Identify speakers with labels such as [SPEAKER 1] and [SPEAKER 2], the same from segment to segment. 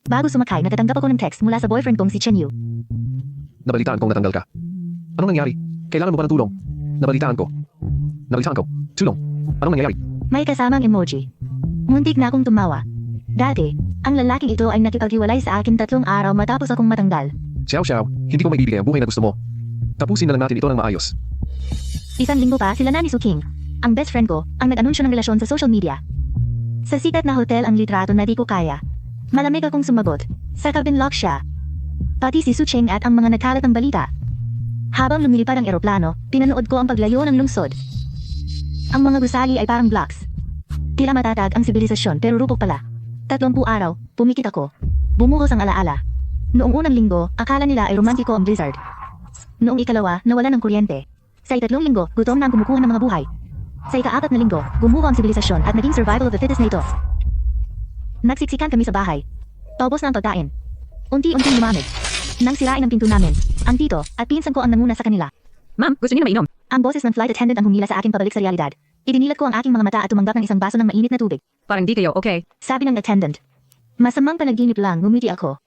[SPEAKER 1] Bago sumakay, natatanggap ako ng text mula sa boyfriend kong si Chen Yu.
[SPEAKER 2] Nabalitaan kong natanggal ka. Anong nangyari? Kailangan mo ba ng tulong? Nabalitaan ko. Nabalitaan ko. Tulong. Anong nangyayari?
[SPEAKER 1] May kasamang emoji. Muntik na akong tumawa. Dati, ang lalaking ito ay nakipaghiwalay sa akin 3 araw matapos akong matanggal.
[SPEAKER 2] Xiao Xiao, hindi ko maibibigay ang buhay na gusto mo. Tapusin na lang natin ito ng maayos.
[SPEAKER 1] 1 linggo pa sila na ni Su King, ang best friend ko, ang nag-anunsyo ng relasyon sa social media. Sa sikat na hotel ang litrato na di ko kaya. Malamig akong sumagot. Sa kabinlock siya. Pati si Su Ching at ang mga nagkalat ng balita. Habang lumilipad ang eroplano, pinanood ko ang paglayo ng lungsod. Ang mga gusali ay parang blocks. Tila matatag ang sibilisasyon pero rupok pala. 30 araw, pumikit ako. Bumuhos ang alaala. Noong unang linggo, akala nila ay romantiko ang blizzard. Noong ikalawa, nawala ng kuryente. Sa ikatlong linggo, gutom na ang kumukuha ng mga buhay. Sa ika-4 na linggo, gumuho ang sibilisasyon at naging survival of the fittest na ito. Nagsiksikan kami sa bahay. Paubos na ang pagkain. Unti-unting lumamig. Nang sirain ang pinto namin, ang tito at pinsan ko ang nanguna sa kanila.
[SPEAKER 3] Ma'am, gusto niyo na mainom?
[SPEAKER 1] Ang boses ng flight attendant ang humila sa akin pabalik sa realidad. Idinilat ko ang aking mga mata at tumanggap ng isang baso ng mainit na tubig.
[SPEAKER 3] Parang di kayo, okay?
[SPEAKER 1] Sabi ng attendant. Masamang panaginip lang, ngumiti ako.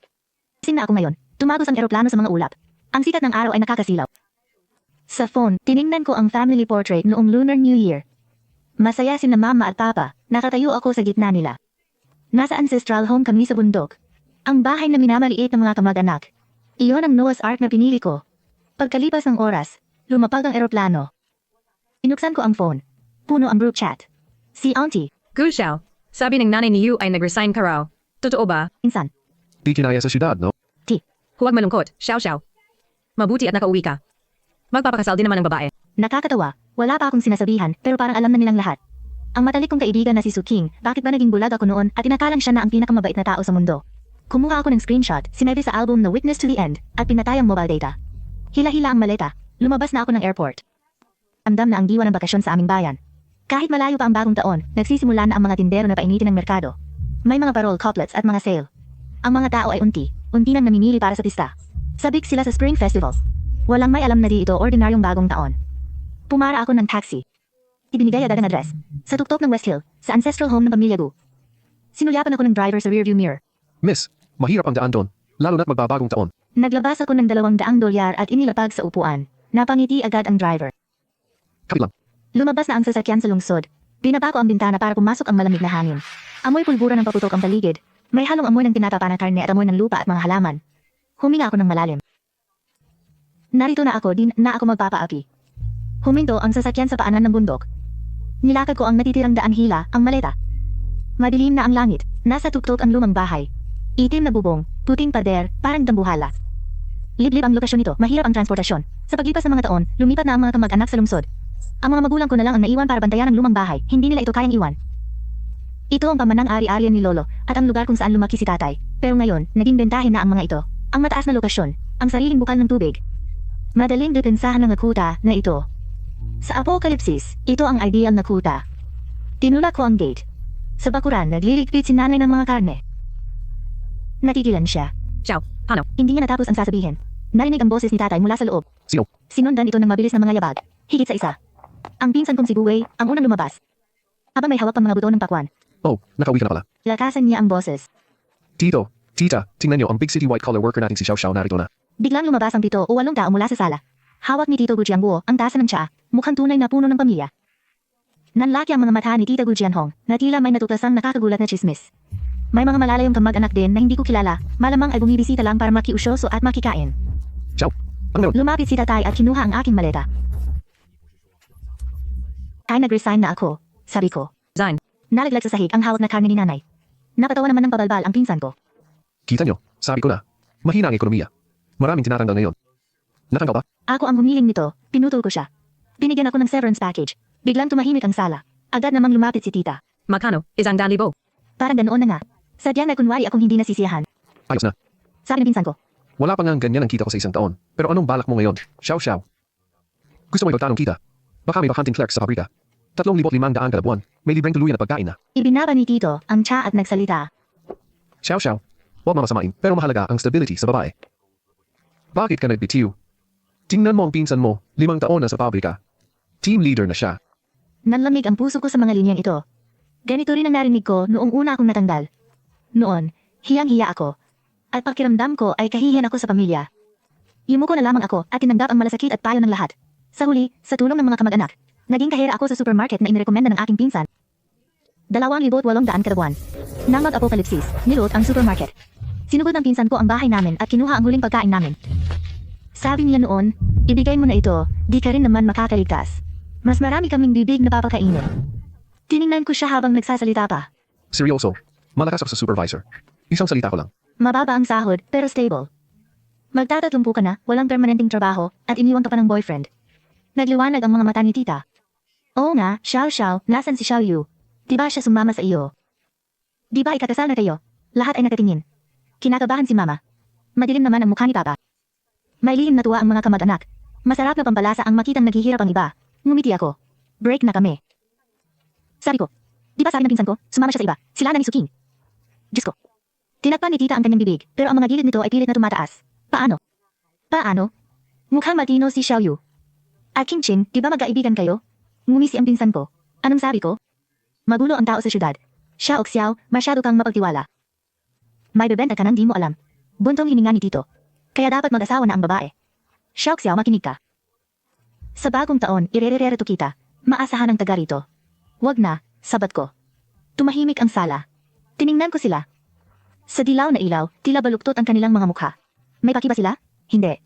[SPEAKER 1] Gising na ako ngayon. Tumagos ang eroplano sa mga ulap. Ang sikat ng araw ay nakakasilaw. Sa phone, tiningnan ko ang family portrait noong Lunar New Year. Masaya sina mama at papa, nakatayo ako sa gitna nila. Nasa ancestral home kami sa bundok. Ang bahay na minamaliit ng mga kamag-anak. Iyon ang Noah's Ark na pinili ko. Pagkalipas ng oras, lumapag ang eroplano. Inuksan ko ang phone. Puno ang group chat. Si Auntie,
[SPEAKER 3] Gu Xiao, sabi ng nanay ni Yu ay nag-resign ka raw. Totoo ba?
[SPEAKER 1] insan,
[SPEAKER 2] Di kinaya sa syudad, no?
[SPEAKER 3] Huwag malungkot, Xiao Xiao. Mabuti at nakauwi ka. Magpapakasal din naman ng babae.
[SPEAKER 1] nakakatawa. Wala pa akong sinasabihan pero parang alam na nilang lahat. Ang matalik kong kaibigan na si Su King, bakit ba naging bulag ako noon at tinakalang siya na ang pinakamabait na tao sa mundo? Kumuha ako ng screenshot, sinabi sa album na Witness to the End, at pinatay ang mobile data. Hila-hila ang maleta, lumabas na ako ng airport. Amdam na ang diwa ng bakasyon sa aming bayan. Kahit malayo pa ang bagong taon, nagsisimula na ang mga tindero na painitin ng merkado. May mga parol couplets at mga sale. Ang mga tao ay unti nang namimili para sa pista. Sabik sila sa Spring Festival. Walang may alam na di ito ordinaryong bagong taon. Pumara ako ng taxi. Ibinigay agad ang address. Sa tuktok ng West Hill, sa ancestral home ng pamilya Gu. Sinuyapan ako ng driver sa rearview mirror.
[SPEAKER 2] Miss, mahirap ang daan doon. Lalo na't magbabagong taon.
[SPEAKER 1] Naglabas ako ng $200 at inilapag sa upuan. Napangiti agad ang driver.
[SPEAKER 2] Kapit lang.
[SPEAKER 1] Lumabas na ang sasakyan sa lungsod. Binaba ko ang bintana para pumasok ang malamig na hangin. Amoy pulbura ng paputok ang paligid. May halong amoy ng tinatapa na karne at amoy ng lupa at mga halaman. Huminga ako ng malalim. Narito na ako, di na ako magpapaapi. Huminto ang sasakyan sa paanan ng bundok. Nilakad ko ang natitirang daang hila, ang maleta. Madilim na ang langit, nasa tuktok ang lumang bahay. Itim na bubong, puting pader, parang dambuhala. Liblib ang lokasyon nito, mahirap ang transportasyon. Sa paglipas ng mga taon, lumipat na ang mga kamag-anak sa lungsod. Ang mga magulang ko na lang ang naiwan para bantayan ang lumang bahay, hindi nila ito kayang iwan. Ito ang pamanang ari-arian ni Lolo, at ang lugar kung saan lumaki si tatay. Pero ngayon, naging bentahin na ang mga ito. Ang mataas na lokasyon, ang sariling bukal ng tubig. Madaling depensahan ng kuta na ito. Sa Apokalipsis, ito ang ideal na kuta. Tinulak ko ang gate. Sa bakuran, nagliligpit si nanay ng mga karne. Natigilan siya.
[SPEAKER 3] Xiao, ano?
[SPEAKER 1] Hindi niya natapos ang sasabihin. Narinig ang boses ni tatay mula sa loob.
[SPEAKER 2] Sino?
[SPEAKER 1] Sinundan ito ng mabilis na mga yabag. Higit sa isa. Ang pinsan kong si Buwei, ang unang lumabas. Habang may hawak pang mga buto ng pakwan.
[SPEAKER 2] Oh, nakauwi ka na pala.
[SPEAKER 1] Lakasan niya ang boses.
[SPEAKER 2] Tito, tita, tingnan niyo ang big city white-collar worker nating si Xiao Xiao narito na.
[SPEAKER 1] Biglang lumabas ang 7 o 8 tao mula sa sala. Hawak ni Tito Gujiangguo ang tasa ng tsaa, mukhang tunay na puno ng pamilya. Nanlaki ang mga mata ni Tita Gujianhong na tila may natuplasang nakakagulat na chismis. May mga malalayong kamag-anak din na hindi ko kilala, malamang ay bumibisita lang para makiusyoso at makikain.
[SPEAKER 2] Xiao, ang meron?
[SPEAKER 1] Lumapit si tatay at kinuha ang aking maleta. Ay nag-resign na ako, sabi ko.
[SPEAKER 3] Zine.
[SPEAKER 1] Nalaglag sa sahig ang hawak na karne ni nanay. Napatawa naman ng pabalbal ang pinsan ko.
[SPEAKER 2] Kita niyo, sabi ko na. Mahina ang ekonomiya. Maraming tinatanggal ngayon. Natanggal ba?
[SPEAKER 1] Ako ang humiling nito, pinutol ko siya. Binigyan ako ng severance package. Biglang tumahimik ang sala. Agad namang lumapit si tita.
[SPEAKER 3] Magkano? 100,000.
[SPEAKER 1] Parang ganoon na nga. Sadyang na kunwari akong hindi nasisiyahan.
[SPEAKER 2] Ayos na.
[SPEAKER 1] Sabi ng pinsan ko.
[SPEAKER 2] Wala pa nga ganyan ang kita ko sa isang taon. Pero anong balak mo ngayon? Xiao Xiao. Gusto mo ipagtanong kita? Baka may bakanting clerk sa pabrika. 3,500 kada buwan. May libreng tuluyan na pagkain na.
[SPEAKER 1] Ibinaba ni tito ang tsa at nagsalita.
[SPEAKER 2] Xiao Xiao. Huwag mamasamain pero mahalaga ang stability sa babae. Bakit ka nagbitiw? Tingnan mo ang pinsan mo, 5 taon na sa pabrika. Team leader na siya.
[SPEAKER 1] Nanlamig ang puso ko sa mga linyang ito. Ganito rin ang narinig ko noong una akong natanggal. Noon, hiyang-hiya ako, At pakiramdam ko ay kahihiyan ako sa pamilya. Yumuko na lamang ako at tinanggap ang malasakit at payo ng lahat. Sa huli, sa tulong ng mga kamag-anak, naging kahera ako sa supermarket na inirekomenda ng aking pinsan. 2,800 kada buwan. Nang mag-apokalipsis, niloot ang supermarket. Sinugod ng pinsan ko ang bahay namin at kinuha ang huling pagkain namin. Sabi niya noon, ibigay mo na ito, di ka rin naman makakaligtas. Mas marami kaming bibig na papakainin. Tiningnan ko siya habang nagsasalita pa.
[SPEAKER 2] Seryoso. Malakas ako sa supervisor. Isang salita ko lang.
[SPEAKER 1] Mababa ang sahod, pero stable. Magtatatlumpu ka na, walang permanenteng trabaho, at iniwan ka pa ng boyfriend. Nagliwanag ang mga mata ni tita. Oo nga, Xiao, nasan si Xiao Yu? Di ba siya sumama sa iyo? Di ba ikakasal na kayo? Lahat ay nakatingin. Kinakabahan si mama. Madilim naman ang mukha ni papa. May lihim na tuwa ang mga kamag-anak. Masarap na pampalasa ang makitang naghihirap ang iba. Ngumiti ako. Break na kami. Sabi ko, di ba sabi ng pinsan ko, sumama siya sa iba, sila na ni Suking. Diyos ko. Tinakpan ni tita ang kanyang bibig, pero ang mga gilid nito ay pilit na tumataas. Paano? Mukhang matino si Xiao Yu. Aking Chin, di ba magkaibigan kayo? Ngumisi ang pinsan ko. Anong sabi ko? Magulo ang tao sa syudad. Xiao Xiao, masyado kang mapagtiwala. May bebenta ka nang di mo alam. Buntong hininga ni tito. Kaya dapat mag-asawa na ang babae. Xiao Xiao, makinig ka. Sa bagong taon, irerererito kita. Maasahan ang taga rito. Wag na, sabat ko. Tumahimik ang sala. Tiningnan ko sila. Sa dilaw na ilaw, tila baluktot ang kanilang mga mukha. May paki ba sila? Hindi.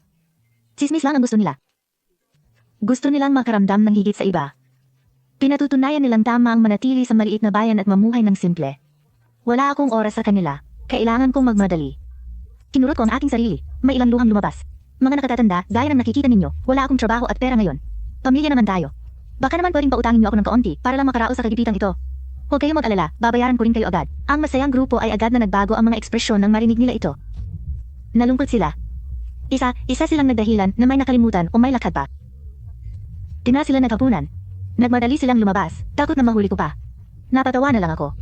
[SPEAKER 1] Sismis lang ang gusto nila. Gusto nilang makaramdam ng higit sa iba. Pinatutunayan nilang tama ang manatili sa maliit na bayan at mamuhay ng simple. Wala akong oras sa kanila. Kailangan kong magmadali. Kinurot ko ang aking sarili. May ilang luhang lumabas. Mga nakatatanda, gaya ng nakikita ninyo, wala akong trabaho at pera ngayon. Pamilya naman tayo. Baka naman pwedeng pautangin niyo ako ng kaunti para lang makaraos sa kagipitang ito. Huwag kayong mag-alala, babayaran ko rin kayo agad. Ang masayang grupo ay agad na nagbago ang mga ekspresyon nang marinig nila ito. Nalungkot sila. Isa silang nagdahilan na may nakalimutan o may lakad pa. Tina sila naghapunan. Nagmadali silang lumabas, takot na mahuli ko pa. Napatawa na lang ako.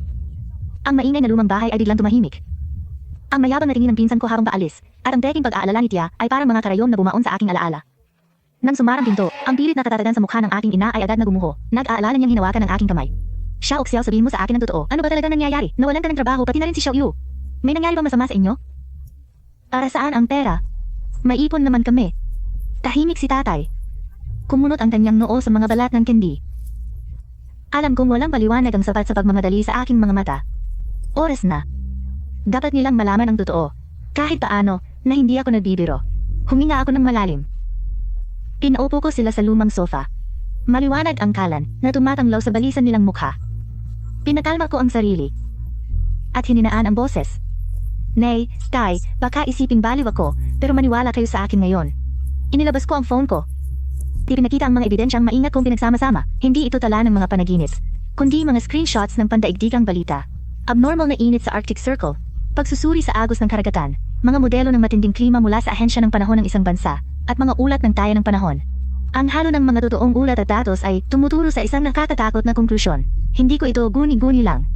[SPEAKER 1] Ang maingay na lumang bahay ay biglang tumahimik. Ang mayabang na tingin ng pinsan ko habang paalis, at ang peking pag-aalala ni Tia ay parang mga karayom na bumaon sa aking alaala. Nang sumarang pinto, ang pilit na katatagan sa mukha ng aking ina ay agad na gumuho. Nag-aalala niyang hinawakan ang aking kamay. Xiao Xiao, sabihin mo sa akin ang totoo. Ano ba talaga nangyayari? Nawalan ka ng trabaho pati na rin si Xiao Yu. May nangyari ba masama sa inyo? Para saan ang pera? May ipon naman kami. Tahimik si tatay. Kumunot ang kanyang noo sa mga balat ng candy. Alam kong walang paliwanag ang sapat sa pagmamadali sa aking mga mata. Oras na. Dapat nilang malaman ang totoo. Kahit paano, na hindi ako nagbibiro. Huminga ako ng malalim. Pinaupo ko sila sa lumang sofa. Maliwanag ang kalan na tumatanglaw sa balisan nilang mukha. Pinakalma ko ang sarili. At hininaan ang boses. Nay, Tay, baka isiping baliw ako, pero maniwala kayo sa akin ngayon. Inilabas ko ang phone ko. Pinakita ang mga ebidensyang maingat kong pinagsama-sama. Hindi ito tala ng mga panaginip, kundi mga screenshots ng pandaigdigang balita. Abnormal na init sa Arctic Circle, pagsusuri sa agos ng karagatan, mga modelo ng matinding klima mula sa ahensya ng panahon ng isang bansa, at mga ulat ng taya ng panahon. Ang halo ng mga totoong ulat at datos ay tumuturo sa isang nakakatakot na konklusyon. Hindi ko ito guni-guni lang.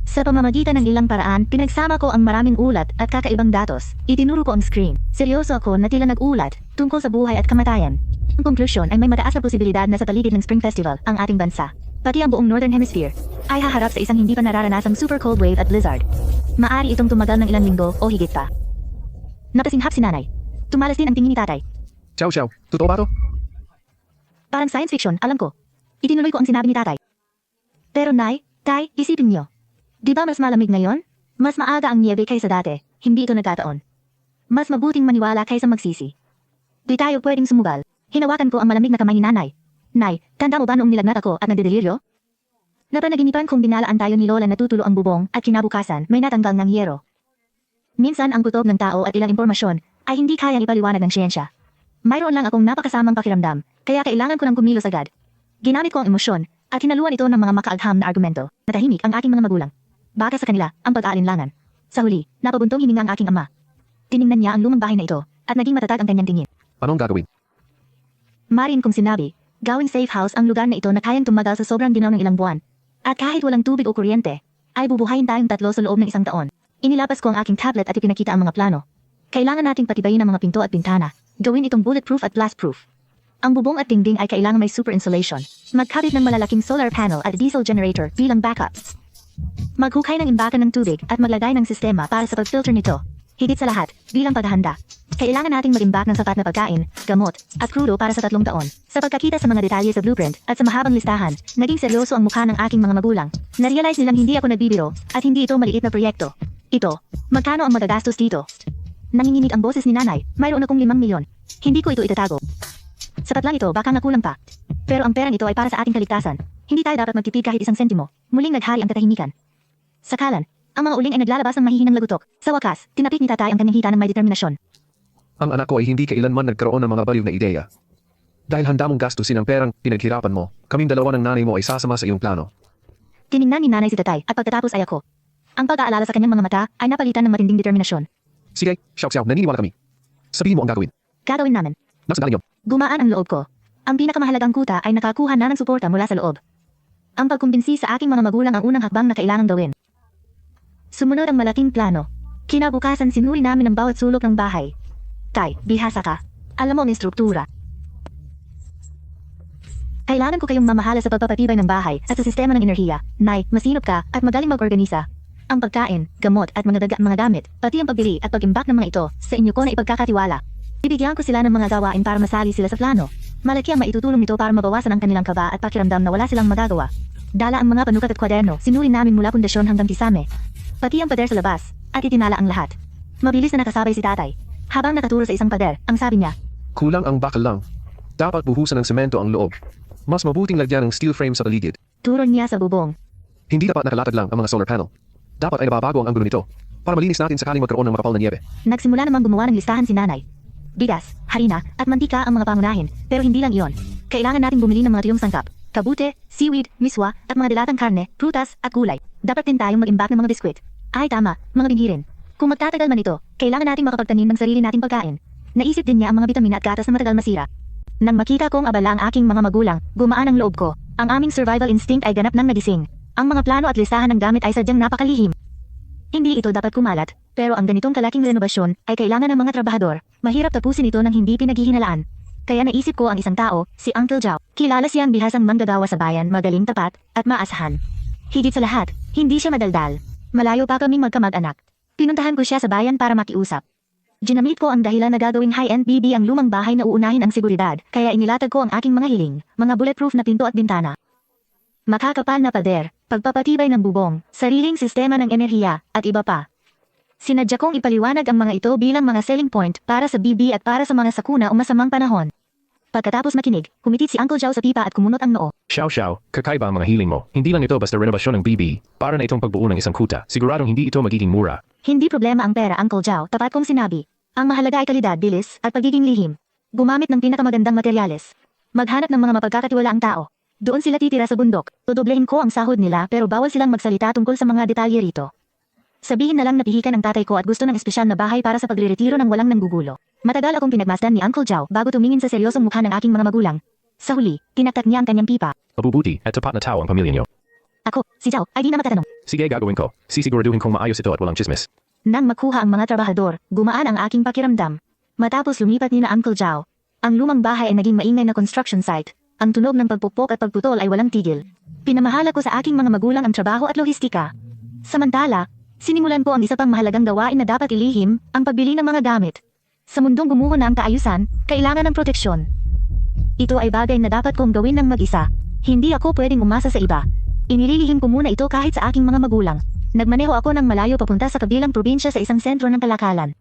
[SPEAKER 1] Sa pamamagitan ng ilang paraan, pinagsama ko ang maraming ulat at kakaibang datos. Itinuro ko ang screen. Seryoso ako na tila nag-ulat tungkol sa buhay at kamatayan. Ang konklusyon ay may mataas na posibilidad na sa paligid ng Spring Festival, ang ating bansa, pati ang buong Northern Hemisphere, ay haharap sa isang hindi pa nararanasang super cold wave at blizzard. Maari itong tumagal ng ilang linggo o higit pa. Napasinghap si nanay. Tumalas din ang tingin ni tatay.
[SPEAKER 2] Xiao Xiao, totoo ba to?
[SPEAKER 1] Parang science fiction, alam ko. Itinuloy ko ang sinabi ni tatay. Pero nay, tay, isipin niyo. Di ba mas malamig ngayon? Mas maaga ang niebe kaysa dati. Hindi ito nagkataon. Mas mabuting maniwala kaysa magsisi. Di tayo pwedeng sumugal. Hinawakan ko ang malamig na kamay ni nanay. Nay, tanda mo ba noong nilagnat ako at nagdedeliryo? Napanaginipan kong binalaan tayo ni Lola na tutulo ang bubong at kinabukasan may natanggal ng yero. Minsan ang kutob ng tao at ilang impormasyon ay hindi kayang ipaliwanag ng siyensya. Mayroon lang akong napakasamang pakiramdam, kaya kailangan ko ng kumilos agad. Ginamit ko ang emosyon at hinaluan ito ng mga makaagham na argumento. Natahimik ang aking mga magulang. Baka sa kanila, ang pag-aalinlangan. Sa huli, napabuntong hininga ang aking ama. Tiningnan niya ang lumang bahay na ito at naging matatag ang kanyang tingin.
[SPEAKER 2] Anong gagawin?
[SPEAKER 1] Marin kong sinabi, gawing safe house ang lugar na ito na kayang tumagal sa sobrang ginaw ng ilang buwan. At kahit walang tubig o kuryente, ay bubuhayin tayong tatlo sa loob ng isang taon. Inilapas ko ang aking tablet at ipinakita ang mga plano. Kailangan nating patibayin ang mga pinto at bintana. Gawin itong bulletproof at blastproof. Ang bubong at dingding ay kailangan may super insulation. Magkabit ng malalaking solar panel at diesel generator bilang backups. Maghukay ng imbakan ng tubig at maglagay ng sistema para sa pag-filter nito. Higit sa lahat, bilang paghahanda, kailangan nating mag-imbak ng sapat na pagkain, gamot, at krudo para sa 3 taon. Sa pagkakita sa mga detalye sa blueprint at sa mahabang listahan, naging seryoso ang mukha ng aking mga magulang. Na-realize nilang hindi ako nagbibiro at hindi ito maliit na proyekto. Ito, magkano ang magagastos dito? Nanginginig ang boses ni nanay, mayroon akong 5 milyon. Hindi ko ito itatago. Sapat lang ito, baka nga kulang pa. Pero ang perang ito ay para sa ating kaligtasan. Hindi tayo dapat magtipid kahit 1 sentimo. Muling naghari ang katahimikan. Sakalan, ang mga uling ay naglalabas ng mahihinang lagutok. Sa wakas, tinapik ni tatay ang kanyang hita ng may determinasyon.
[SPEAKER 2] Ang anak ko ay hindi kailanman nagkaroon ng mga baliw na ideya. Dahil handa mong gastusin ang perang pinaghirapan mo, kaming dalawa ng nanay mo ay sasama sa iyong plano.
[SPEAKER 1] Tiningnan ni nanay si tatay at pagkatapos ay ako. Ang pag-aalala sa kanyang mga mata ay napalitan ng matinding determinasyon.
[SPEAKER 2] Sige, Xiao Xiao, naniniwala kami. Sabihin mo ang gagawin.
[SPEAKER 1] Gagawin namin.
[SPEAKER 2] Nasaan galing yun?
[SPEAKER 1] Gumaan ang loob ko. Ang pinakamahalagang kuta ay nakakuha na ng suporta mula sa loob. Ang pagkumbinsi sa aking mga magulang ang unang hakbang na kailangang gawin. Sumunod ang malaking plano. Kinabukasan sinuri namin ang bawat sulok ng bahay. Tay, bihasa ka. Alam mo ang instruktura. Kailangan ko kayong mamahala sa pagpapatibay ng bahay at sa sistema ng enerhiya. Nay, masinop ka at magaling mag-organisa. Ang pagkain, gamot at mga gamit, pati ang pagbili at pag-imbak ng mga ito, sa inyo ko na ipagkakatiwala. Bibigyan ko sila ng mga gawain para masali sila sa plano. Malaki ang maitutulong nito para mabawasan ang kanilang kaba at pakiramdam na wala silang magagawa. Dala ang mga panukat at kwaderno, sinuri namin mula pundasyon hanggang kisame. Pati ang pader sa labas, at itinala ang lahat. Mabilis na nakasabay si tatay. Habang nakaturo sa isang pader, ang sabi niya,
[SPEAKER 2] Kulang ang bakal lang. Dapat buhusan ng semento ang loob. Mas mabuting lagyan ng steel frame sa paligid.
[SPEAKER 1] turon niya sa bubong.
[SPEAKER 2] Hindi dapat nakalatag lang ang mga solar panel. Dapat ay nababago ang anggulo nito para malinis natin sakaling magkaroon ng makapal na niebe.
[SPEAKER 1] Nagsimula namang gumawa ng listahan si nanay. Bigas, harina, at mantika ang mga pangunahin, pero hindi lang iyon. Kailangan nating bumili ng mga tuyong sangkap, kabute, seaweed, miswa, at mga dilatang karne, prutas, at gulay. Dapat din tayong mag-imbak ng mga biskwit. Ay tama, mga binhirin. Kung magtatagal man ito, kailangan nating makapagtanim ng sarili nating pagkain. Naisip din niya ang mga bitamina at gatas na matagal masira. Nang makita kong abala ang aking mga magulang, gumaan ang loob ko. Ang aming survival instinct ay ganap ng nagising. Ang mga plano at listahan ng gamit ay sadyang napakalihim. Hindi ito dapat kumalat, pero ang ganitong kalaking renovasyon ay kailangan ng mga trabahador. Mahirap tapusin ito ng hindi pinaghihinalaan. Kaya naisip ko ang isang tao, si Uncle Zhao. Kilala siyang bihasang manggagawa sa bayan, magaling tapat, at maasahan. Higit sa lahat, hindi siya madaldal. Malayo pa kaming magkamag-anak. Pinuntahan ko siya sa bayan para makiusap. Ginamit ko ang dahilan na gagawing high-end BB ang lumang bahay na uunahin ang seguridad, kaya inilatag ko ang aking mga hiling, mga bulletproof na pinto at bintana. Makakapal na pader, pagpapatibay ng bubong, sariling sistema ng enerhiya, at iba pa. Sinadya kong ipaliwanag ang mga ito bilang mga selling point para sa BB at para sa mga sakuna o masamang panahon. Pagkatapos makinig, kumitit si Uncle Zhao sa pipa at kumunot ang noo.
[SPEAKER 4] Xiao Xiao, kakaiba ang mga hiling mo. Hindi lang ito basta renovasyon ng BB. Para na itong pagbuo ng isang kuta. Siguradong hindi ito magiging mura.
[SPEAKER 1] Hindi problema ang pera, Uncle Zhao, tapat kong sinabi. Ang mahalaga ay kalidad, bilis, at pagiging lihim. Gumamit ng pinakamagandang materyales. Maghanap ng mga mapagkakatiwalaang tao. Doon sila titira sa bundok. Tudoblehin ko ang sahod nila pero bawal silang magsalita tungkol sa mga detalye rito. Sabihin na lang napihikan ang tatay ko at gusto ng espesyal na bahay para sa pagre-retiro ng walang nanggugulo. Matagal akong pinagmasdan ni Uncle Zhao bago tumingin sa seryosong mukha ng aking mga magulang. Sa huli, tinaktak niya ang kanyang pipa.
[SPEAKER 4] Mabubuti at tapat na tao ang pamilya niyo.
[SPEAKER 1] Ako, si Zhao, ay di na matatanong.
[SPEAKER 4] Sige, gagawin ko. Sisiguraduhin kong maayos ito at walang chismis.
[SPEAKER 1] Nang makuha ang mga trabahador, gumaan ang aking pakiramdam. Matapos lumipat ni na Uncle Zhao, ang lumang bahay ay naging maingay na construction site. Ang tunog ng pagpupok at pagputol ay walang tigil. Pinamahala ko sa aking mga magulang ang trabaho at lohistika. Samantala, sinimulan ko ang isa pang mahalagang gawain na dapat ilihim, ang pagbili ng mga gamit. Sa mundong gumuho na ang kaayusan, kailangan ng proteksyon. Ito ay bagay na dapat kong gawin ng mag-isa. Hindi ako pwedeng umasa sa iba. Inililihim ko muna ito kahit sa aking mga magulang. Nagmaneho ako ng malayo papunta sa kabilang probinsya sa isang sentro ng kalakalan.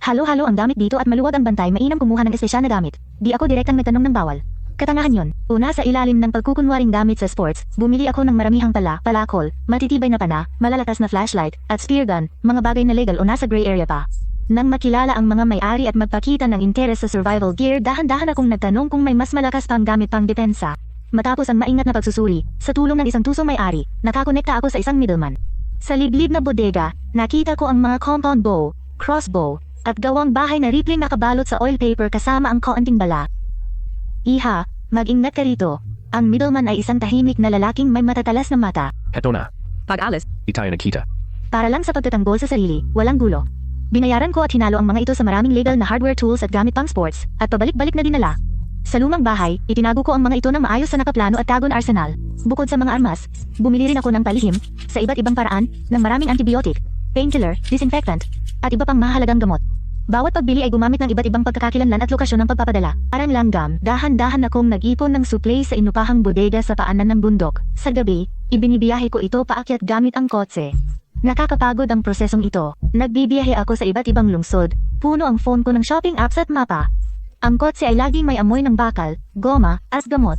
[SPEAKER 1] Halo-halo ang gamit dito at maluwag ang bantay, mainam kumuha ng espesyal na gamit. Di ako direktang nagtanong ng bawal. Katangahan yon. Una sa ilalim ng pagkukunwaring gamit sa sports, bumili ako ng maramihang palakol, matitibay na pana, malalakas na flashlight, at spear gun, mga bagay na legal o nasa gray area pa. Nang makilala ang mga may-ari at magpakita ng interes sa survival gear, dahan-dahan akong nagtanong kung may mas malakas pang gamit pang depensa. Matapos ang maingat na pagsusuri, sa tulong ng isang tusong may-ari, nakakonekta ako sa isang middleman. Sa liblib na bodega, nakita ko ang mga compound bow, crossbow, at gawang bahay na ripling nakabalot sa oil paper kasama ang kaunting bala. Iha, mag-ingat ka rito. Ang middleman ay isang tahimik na lalaking may matatalas na mata.
[SPEAKER 4] Heto na.
[SPEAKER 3] Pag-alis,
[SPEAKER 4] Di tayo nagkita.
[SPEAKER 1] Para lang sa pagtatanggol sa sarili, walang gulo. Binayaran ko at hinalo ang mga ito sa maraming legal na hardware tools at gamit pang sports, at pabalik-balik na dinala. Sa lumang bahay, itinago ko ang mga ito ng maayos sa nakaplano at tago na arsenal. Bukod sa mga armas, bumili rin ako ng palihim, sa iba't ibang paraan, ng maraming antibiotic, painkiller, disinfectant, at iba pang mahalagang gamot. Bawat pagbili ay gumamit ng iba't ibang pagkakakilanlan at lokasyon ng pagpapadala. Parang langgam, dahan-dahan akong nag-ipon ng suplay sa inupahang bodega sa paanan ng bundok. Sa gabi, ibinibiyahe ko ito paakyat gamit ang kotse. Nakakapagod ang prosesong ito. Nagbibiyahe ako sa iba't ibang lungsod. Puno ang phone ko ng shopping apps at mapa. Ang kotse ay laging may amoy ng bakal, goma, at gamot.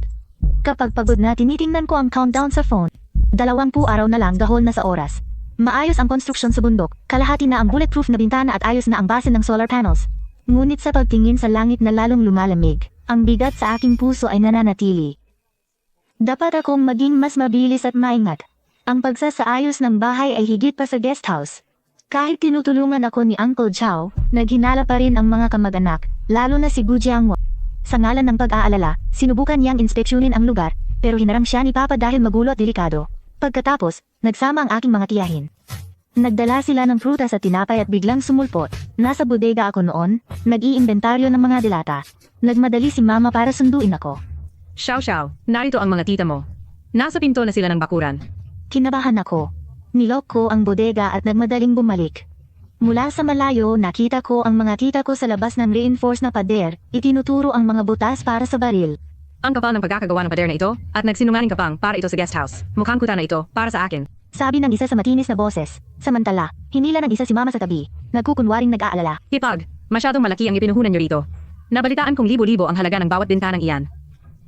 [SPEAKER 1] Kapag pagod na, tinitingnan ko ang countdown sa phone. 20 araw na lang, gahol na sa oras. Maayos ang konstruksyon sa bundok, kalahati na ang bulletproof na bintana at ayos na ang base ng solar panels. Ngunit sa pagtingin sa langit na lalong lumalamig, ang bigat sa aking puso ay nananatili. Dapat akong maging mas mabilis at maingat. Ang pagsasaayos ng bahay ay higit pa sa guest house. Kahit tinutulungan ako ni Uncle Chow, naghinala pa rin ang mga kamag-anak, lalo na si Gu Jiangwo. Sa ngalan ng pag-aalala, sinubukan niyang inspeksyonin ang lugar, pero hinarang siya ni Papa dahil magulo at delikado. Pagkatapos, nagsama ang aking mga tiyahin. Nagdala sila ng prutas at tinapay at biglang sumulpot. Nasa bodega ako noon, nag-iimbentaryo ng mga dilata. Nagmadali si Mama para sunduin ako.
[SPEAKER 3] Xiao Xiao, narito ang mga tita mo. Nasa pinto na sila ng bakuran.
[SPEAKER 1] Kinabahan ako. Nilok ko ang bodega at nagmadaling bumalik. Mula sa malayo, nakita ko ang mga tita ko sa labas ng reinforced na pader, itinuturo ang mga butas para sa baril.
[SPEAKER 3] Ang kapal ng pagkakagawa ng pader na ito, at nagsinungaling ka pang para ito sa guest house. Mukhang kuta na ito, para sa akin.
[SPEAKER 1] Sabi ng isa sa matinis na boses. Samantala, hinila ng isa si Mama sa tabi, nagkukunwaring nag-aalala.
[SPEAKER 3] Hipag, masyadong malaki ang ipinuhunan niyo rito. Nabalitaan kong libo-libo ang halaga ng bawat bintanang iyan.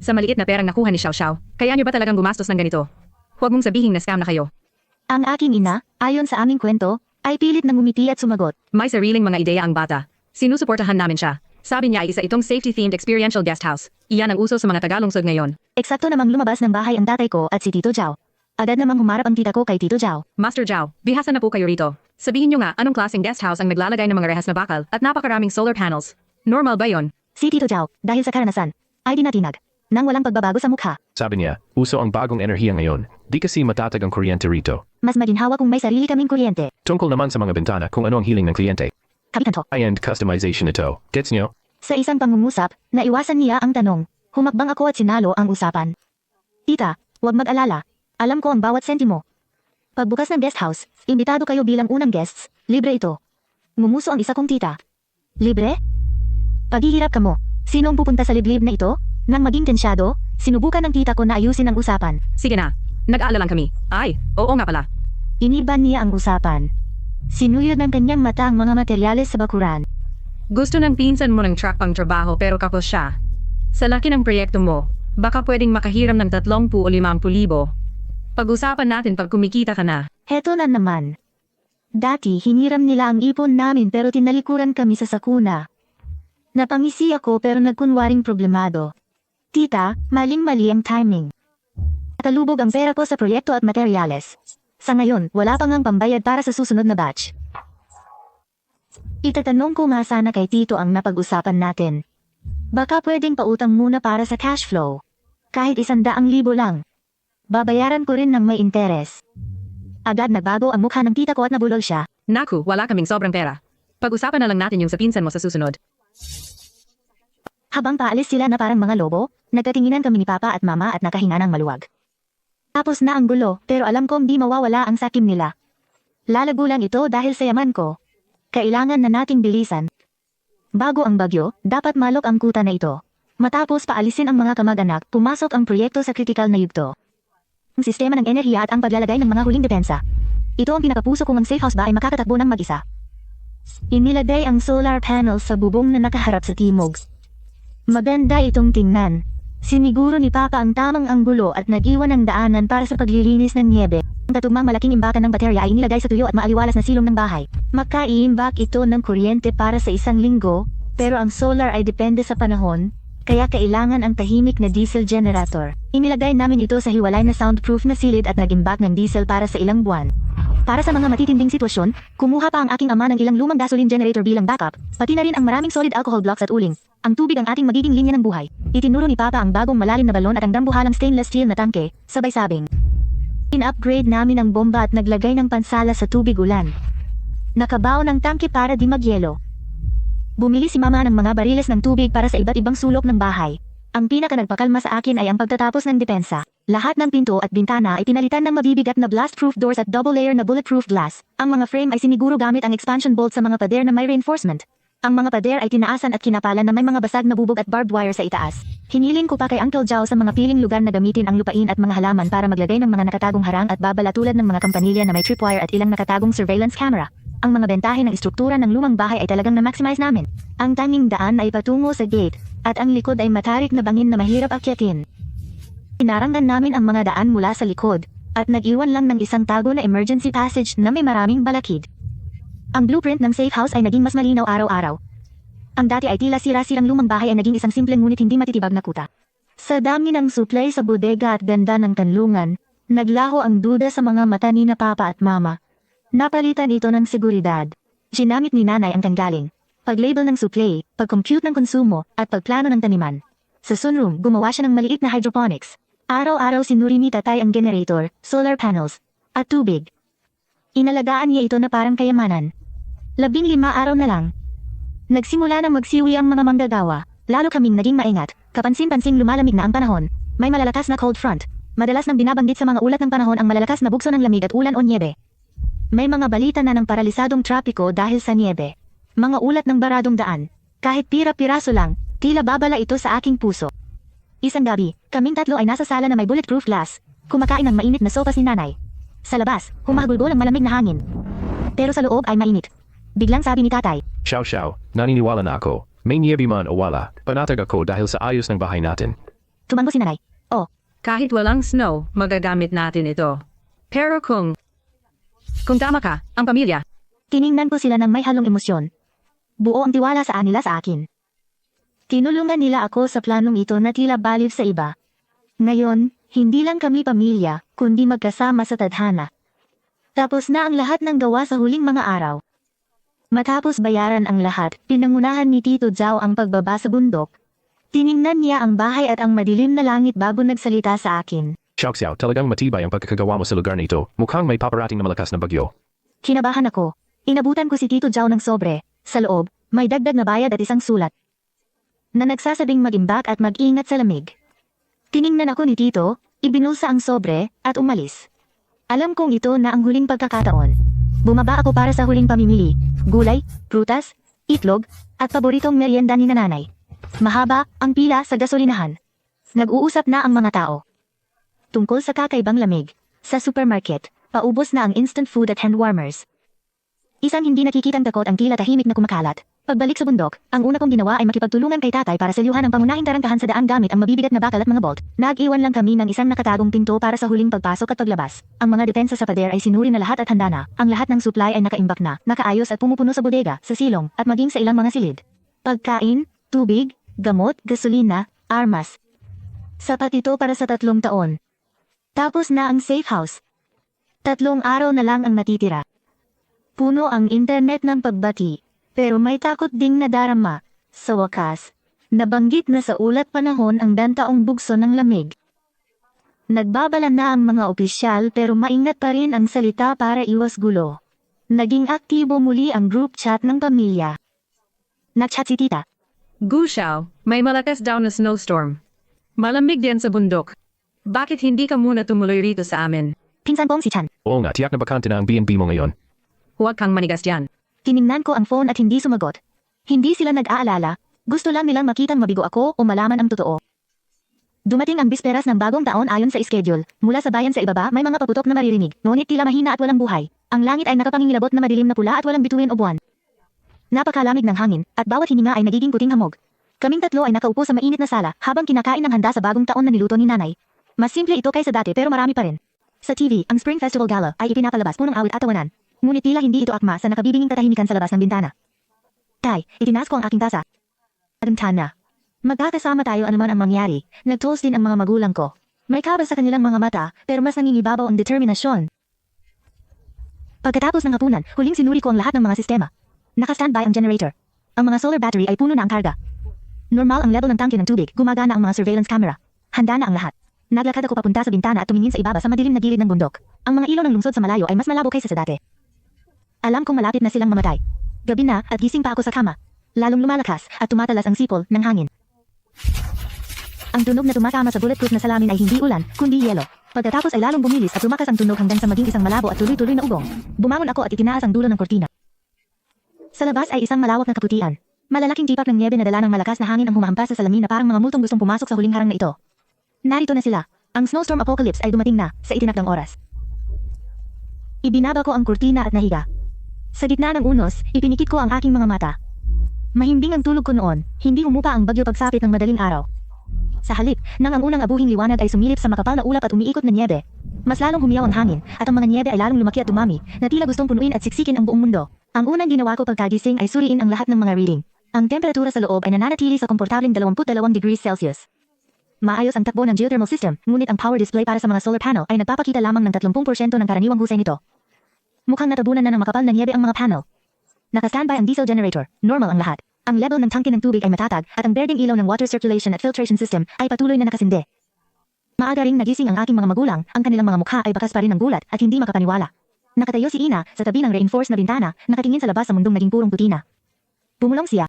[SPEAKER 3] Sa maliit na perang nakuha ni Xiao Xiao, kaya niyo ba talagang gumastos ng ganito? Huwag mong sabihin na scam na kayo.
[SPEAKER 1] Ang aking ina, ayon sa aming kwento, ay pilit na ngumiti at sumagot.
[SPEAKER 3] May sariling mga ideya ang bata. Sinusuportahan namin siya. Sabi niya ay isa itong safety-themed experiential guest house. Iyan ang uso sa mga tagalungsod ngayon.
[SPEAKER 1] Eksakto namang lumabas ng bahay ang tatay ko at si Tito Zhao. Agad namang humarap ang tita ko kay Tito Zhao.
[SPEAKER 3] Master Zhao, bihasa na po kayo rito. Sabihin niyo nga anong klaseng guest house ang naglalagay ng mga rehas na bakal at napakaraming solar panels. Normal ba yon?
[SPEAKER 1] Si Tito Zhao, dahil sa karanasan, ay dinatinag. Nang walang pagbabago sa mukha.
[SPEAKER 4] Sabi niya, uso ang bagong enerhiya ngayon. Di kasi matatag ang kuryente rito.
[SPEAKER 1] Mas maginhawa kung may sarili kaming kuryente.
[SPEAKER 4] Tungkol naman sa mga bintana kung ano ang hiling ng kliyente.
[SPEAKER 1] Kapitan to.
[SPEAKER 4] High-end customization ito. Gets niyo?
[SPEAKER 1] Sa isang pangungusap, naiwasan niya ang tanong. Humakbang ako at sinalo ang usapan. Tita, huwag mag-alala. Alam ko ang bawat sentimo. Pagbukas ng guest house, imbitado kayo bilang unang guests. Libre ito. Ngumuso ang isa kong tita. Libre? Paghihirap ka mo. Sino ang pupunta sa liblib na ito? Nang maging tensyado, sinubukan ng tita ko na ayusin ang usapan.
[SPEAKER 3] Sige na. Nag-aalala lang kami. Ay, oo nga pala.
[SPEAKER 1] Iniban niya ang usapan. Sinuyod ng kanyang mata ang mga materyales sa bakuran.
[SPEAKER 3] Gusto ng pinsan mo ng truck pang trabaho pero kapos siya. Sa laki ng proyekto mo, baka pwedeng makahiram ng 30 o 50,000. Pag-usapan natin pag kumikita ka na.
[SPEAKER 1] Heto na naman. Dati hiniram nila ang ipon namin pero tinalikuran kami sa sakuna. Napangisi ako pero nagkunwaring problemado. Tita, maling-mali ang timing. Natalubog ang pera ko sa proyekto at materyales. Sa ngayon, wala pang ang pambayad para sa susunod na batch. Itatanong ko nga sana kay Tito ang napag-usapan natin. Baka pwedeng pautang muna para sa cash flow. Kahit 100,000 lang. Babayaran ko rin ng may interes. Agad nagbago ang mukha ng tita ko at nabulol siya.
[SPEAKER 3] Naku, wala kaming sobrang pera. Pag-usapan na lang natin yung sa pinsan mo sa susunod.
[SPEAKER 1] Habang paalis sila na parang mga lobo, nagkatinginan kami ni Papa at Mama at nakahinga ng maluwag. Tapos na ang gulo, pero alam kong di mawawala ang sakim nila. Lalago lang ito dahil sa yaman ko. Kailangan na nating bilisan. Bago ang bagyo, dapat malok ang kuta na ito. Matapos paalisin ang mga kamag-anak, pumasok ang proyekto sa kritikal na yugto. Ang sistema ng enerhiya at ang paglalagay ng mga huling depensa. Ito ang pinakapuso kung ang safe house ba ay makakatakbo ng mag-isa. Inilagay ang solar panels sa bubong na nakaharap sa timog. Maganda itong tingnan. Siniguro ni Papa ang tamang anggulo at nag-iwan ng daanan para sa paglilinis ng niebe. Ang katugmang malaking imbakan ng baterya ay inilagay sa tuyo at maaliwalas na silong ng bahay. Makaiimbak ito ng kuryente para sa 1 linggo, pero ang solar ay depende sa panahon, kaya kailangan ang tahimik na diesel generator. Inilagay namin ito sa hiwalay na soundproof na silid at nag-imbak ng diesel para sa ilang buwan. Para sa mga matitinding sitwasyon, kumuha pa ang aking ama ng ilang lumang gasoline generator bilang backup, pati na rin ang maraming solid alcohol blocks at uling. Ang tubig ang ating magiging linya ng buhay. Itinuro ni Papa ang bagong malalim na balon at ang dambuhalang stainless steel na tangke, sabay sabing. In-upgrade namin ang bomba at naglagay ng pansala sa tubig ulan. Nakabaw ng tangke para di magyelo. Bumili si Mama ng mga bariles ng tubig para sa iba't ibang sulok ng bahay. Ang pinaka nagpakalma sa akin ay ang pagtatapos ng depensa. Lahat ng pinto at bintana ay pinalitan ng mabibigat na blast-proof doors at double-layer na bulletproof glass. Ang mga frame ay siniguro gamit ang expansion bolt sa mga pader na may reinforcement. Ang mga pader ay tinaasan at kinapalan na may mga basag na bubog at barbed wire sa itaas. Hiniling ko pa kay Uncle Zhao sa mga piling lugar na gamitin ang lupain at mga halaman para maglagay ng mga nakatagong harang at babala tulad ng mga kampanilya na may tripwire at ilang nakatagong surveillance camera. Ang mga bentahe ng istruktura ng lumang bahay ay talagang na-maximize namin. Ang tanging daan ay patungo sa gate, at ang likod ay matarik na bangin na mahirap akyatin. Inarangan namin ang mga daan mula sa likod, at nag-iwan lang ng isang tago na emergency passage na may maraming balakid. Ang blueprint ng safe house ay naging mas malinaw araw-araw. Ang dati ay tila sira-sirang lumang bahay ay naging isang simpleng ngunit hindi matitibag na kuta. Sa dami ng supply sa bodega at ganda ng kanlungan, naglaho ang duda sa mga mata ni na papa at mama. Napalitan ito ng seguridad. Ginamit ni nanay ang tanggaling, pag-label ng supply, pag-compute ng konsumo, at pagplano ng taniman. Sa sunroom, gumawa siya ng maliit na hydroponics. Araw-araw sinuri ni tatay ang generator, solar panels, at tubig. Inalagaan niya ito na parang kayamanan. 15 araw na lang. Nagsimula nang magsiwi ang mga manggagawa, lalo kaming naging maingat, kapansin-pansing lumalamig na ang panahon, may malalakas na cold front. Madalas nang binabanggit sa mga ulat ng panahon ang malalakas na bugso ng lamig at ulan o niebe. May mga balita na ng paralisadong trapiko dahil sa niebe. Mga ulat ng baradong daan. Kahit pira-piraso lang, tila babala ito sa aking puso. Isang gabi, kaming tatlo ay nasa sala na may bulletproof glass, kumakain ng mainit na sopas ni nanay. Sa labas, humahagulgol ang malamig na hangin. Pero sa loob ay mainit. Biglang sabi ni tatay,
[SPEAKER 4] Xiao, naniniwala na ako. May niyabi man o wala, panatag ako dahil sa ayos ng bahay natin.
[SPEAKER 1] tumango si nanay. Oh,
[SPEAKER 3] Kahit walang snow, magagamit natin ito. Pero kung tama ka, ang pamilya,
[SPEAKER 1] tiningnan ko sila ng may halong emosyon. Buo ang tiwala sa nila sa akin. Tinulungan nila ako sa planong ito na tila baliw sa iba. Ngayon, hindi lang kami pamilya, kundi magkasama sa tadhana. Tapos na ang lahat ng gawa sa huling mga araw. Matapos bayaran ang lahat, pinangunahan ni Tito Zhao ang pagbaba sa bundok. Tiningnan niya ang bahay at ang madilim na langit bago nagsalita sa akin.
[SPEAKER 4] Xiao, talagang matibay ang pagkakagawa mo sa lugar na ito. Mukhang may paparating na malakas na bagyo.
[SPEAKER 1] Kinabahan ako. Inabutan ko si Tito Zhao ng sobre. Sa loob, may dagdag na bayad at isang sulat na nagsasabing mag-imbak at mag-ingat sa lamig. Tiningnan ako ni Tito, ibinusa ang sobre, at umalis. Alam kong ito na ang huling pagkakataon. Bumaba ako para sa huling pamimili, gulay, prutas, itlog, at paboritong merienda ni nanay. Mahaba ang pila sa gasolinahan. Nag-uusap na ang mga tao. Tungkol sa kakaibang lamig, sa supermarket, paubos na ang instant food at hand warmers. Isang hindi nakikitang takot ang tila tahimik na kumakalat. Pagbalik sa bundok, ang una kong ginawa ay makipagtulungan kay tatay para selyuhan ang pangunahing tarangkahan sa daan gamit ang mabibigat na bakal at mga bolt. Nag-iwan lang kami ng isang nakatagong pinto para sa huling pagpasok at paglabas. Ang mga depensa sa pader ay sinuri na lahat at handa na. Ang lahat ng supply ay nakaimbak na, nakaayos at pumupuno sa bodega, sa silong, at maging sa ilang mga silid. Pagkain, tubig, gamot, gasolina, armas. Sapat ito para sa 3 taon. Tapos na ang safe house. 3 araw na lang ang natitira. Puno ang internet ng pagbati. Pero may takot ding nadarama. Sa wakas, nabanggit na sa ulat panahon ang dantaong bugso ng lamig. Nagbabala na ang mga opisyal pero maingat pa rin ang salita para iwas gulo. Naging aktibo muli ang group chat ng pamilya. Nag-chat si tita.
[SPEAKER 3] Gu Xiao, may malakas daw na snowstorm. Malamig din sa bundok. Bakit hindi ka muna tumuloy rito sa amin?
[SPEAKER 1] Pinsan kong si Chan.
[SPEAKER 4] Oo nga, tiyak na bakante na ang B&B mo ngayon.
[SPEAKER 3] Huwag kang manigas dyan.
[SPEAKER 1] Tiningnan ko ang phone at hindi sumagot. Hindi sila nag-aalala. Gusto lang nilang makitang mabigo ako o malaman ang totoo. Dumating ang bisperas ng bagong taon ayon sa schedule. Mula sa bayan sa ibaba may mga paputok na maririnig. Ngunit tila mahina at walang buhay. Ang langit ay nakapangingilabot na madilim na pula at walang bituin o buwan. Napakalamig ng hangin at bawat hininga ay nagiging puting hamog. Kaming tatlo ay nakaupo sa mainit na sala habang kinakain ng handa sa bagong taon na niluto ni nanay. Mas simple ito kaysa dati pero marami pa rin. Sa TV, ang Spring Festival Gala ay ipinapalabas punong awit at tawanan. Ngunit tila hindi ito akma sa nakabibinging katahimikan sa labas ng bintana. Tay, itinaas ko ang aking tasa. Tana. Magkakasama tayo anuman ang mangyari. Nag-toast din ang mga magulang ko. May kaba sa kanilang mga mata, pero mas nangingibabaw ang determinasyon. Pagkatapos ng hapunan, huling sinuri ko ang lahat ng mga sistema. Naka-standby ang generator. Ang mga solar battery ay puno na ang karga. Normal ang level ng tangke ng tubig, gumagana ang mga surveillance camera. Handa na ang lahat. Naglakad ako papunta sa bintana at tumingin sa ibaba sa madilim na gilid ng bundok. Ang mga ilaw ng lungsod sa malayo ay mas malabo kaysa sa dati. Alam kong malapit na silang mamatay. Gabi na at gising pa ako sa kama. Lalong lumalakas at tumatalas ang sipol ng hangin. Ang tunog na tumatama sa bulletproof na salamin ay hindi ulan, kundi yelo. Pagkatapos ay lalong bumilis at tumakas ang tunog hanggang sa maging isang malabo at tuloy-tuloy na ugong. Bumangon ako at itinaas ang dulo ng kortina. Sa labas ay isang malawak na kaputian. Malalaking tipak ng niebe na dala ng malakas na hangin ang humahampas sa salamin na parang mga multong gustong pumasok sa huling harang na ito. Narito na sila. Ang snowstorm apocalypse ay dumating na sa itinakdang oras. Ibinaba ko ang kurtina at nahiga. Sa gitna ng unos, ipinikit ko ang aking mga mata. Mahimbing ang tulog ko noon, hindi umupa ang bagyo pagsapit ng madaling araw. Sa halip, nang ang unang abuhing liwanag ay sumilip sa makapal na ulap at umiikot na niebe, mas lalong humiyaw ang hangin, at ang mga niebe ay lalong lumaki at dumami, na tila gustong punuin at siksikin ang buong mundo. Ang unang ginawa ko pagkagising ay suriin ang lahat ng mga reading. Ang temperatura sa loob ay nananatili sa komportableng 22 degrees Celsius. Maayos ang takbo ng geothermal system, ngunit ang power display para sa mga solar panel ay nagpapakita lamang ng 30% ng karaniwang husay nito. Mukhang natabunan na ng makapal na niebe ang mga panel. Naka-standby ang diesel generator, normal ang lahat. Ang level ng tangke ng tubig ay matatag at ang berdeng ilaw ng water circulation at filtration system ay patuloy na nakasindi. Maaga ring nagising ang aking mga magulang, ang kanilang mga mukha ay bakas pa rin ng gulat at hindi makapaniwala. Nakatayo si Ina sa tabi ng reinforced na bintana, nakatingin sa labas sa mundong naging purong putina. Bumulong siya.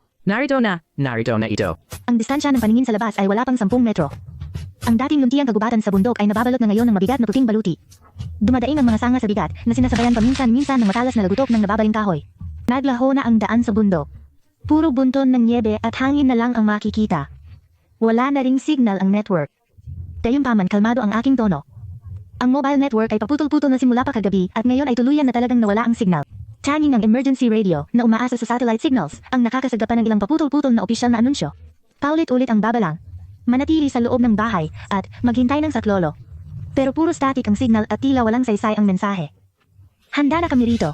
[SPEAKER 4] Narito na ito.
[SPEAKER 1] Ang distansya ng paningin sa labas ay wala pang 10 metro. Ang dating luntiang kagubatan sa bundok ay nababalot na ngayon ng mabigat na puting baluti. Dumadaing ang mga sanga sa bigat na sinasabayan paminsan-minsan ng matalas na lagutok ng nababaling kahoy. Naglaho na ang daan sa bundok. Puro bunton ng niebe at hangin na lang ang makikita. Wala na ring signal ang network. Gayunpaman kalmado ang aking tono. Ang mobile network ay paputol-putol na simula pa kagabi at ngayon ay tuluyan na talagang nawala ang signal. Tanging ang emergency radio na umaasa sa satellite signals ang nakakasagapan ng ilang paputol-putol na opisyal na anunsyo. Paulit-ulit ang babalang. Manatili sa loob ng bahay at maghintay ng saklolo. Pero puro static ang signal at tila walang saysay ang mensahe. Handa na kami rito.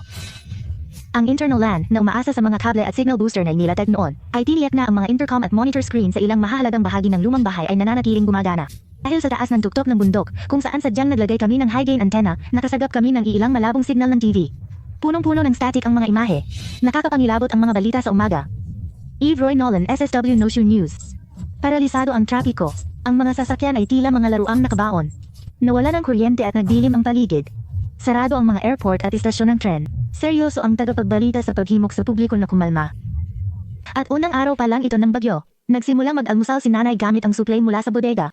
[SPEAKER 1] Ang internal LAN na umaasa sa mga kable at signal booster na inilatag noon ay tiniyak na ang mga intercom at monitor screen sa ilang mahahalagang bahagi ng lumang bahay ay nananatiling gumagana. Dahil sa taas ng tuktok ng bundok, kung saan sadyang naglagay kami ng high gain antenna, nakasagap kami ng ilang malabong signal ng TV. Punong-puno ng static ang mga imahe. Nakakapangilabot ang mga balita sa umaga. Eve Roy Nolan, SSW Noshu News. Paralisado ang trapiko. Ang mga sasakyan ay tila mga laruang nakabaon. Nawala ng kuryente at nagdilim ang paligid. Sarado ang mga airport at istasyon ng tren. Seryoso ang tagapagbalita sa paghimok sa publiko na kumalma. At unang araw pa lang ito ng bagyo, nagsimula mag-almusal si nanay gamit ang suplay mula sa bodega.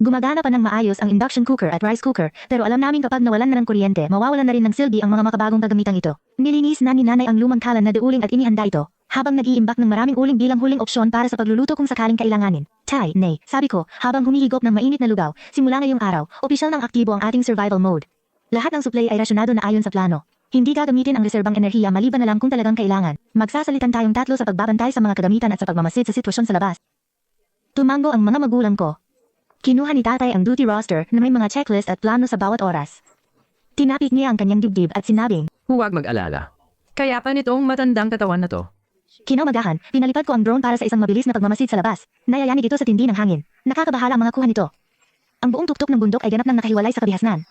[SPEAKER 1] Gumagana pa ng maayos ang induction cooker at rice cooker, pero alam namin kapag nawalan na ng kuryente, mawawalan na rin ng silbi ang mga makabagong kagamitang ito. Nilinis na ni nanay ang lumang kalan na deuling at inihanda ito, habang nag-iimbak ng maraming uling bilang huling opsyon para sa pagluluto kung sakaling kailanganin. Tay, nay, sabi ko, habang humihigop ng mainit na lugaw, simula ngayong araw, opisyal ng aktibo ang ating survival mode. Lahat ng supply ay rasyonado na ayon sa plano. Hindi gagamitin ang reserbang enerhiya maliban na lang kung talagang kailangan. Magsasalitan tayong tatlo sa pagbabantay sa mga kagamitan at sa pagmamasid sa sitwasyon sa labas. Tumango ang mga magulang ko. Kinuha ni tatay ang duty roster na may mga checklist at plano sa bawat oras. Tinapik niya ang kanyang dibdib at sinabing,
[SPEAKER 4] Huwag mag-alala.
[SPEAKER 3] Kaya pa nitong matandang katawan na to.
[SPEAKER 1] Kinaumagahan, pinalipad ko ang drone para sa isang mabilis na pagmamasid sa labas. Nayayanig ito sa tindi ng hangin. Nakakabahala ang mga kuha nito. Ang buong tuktok ng bundok ay ganap nang nakahiwalay sa kabihasnan.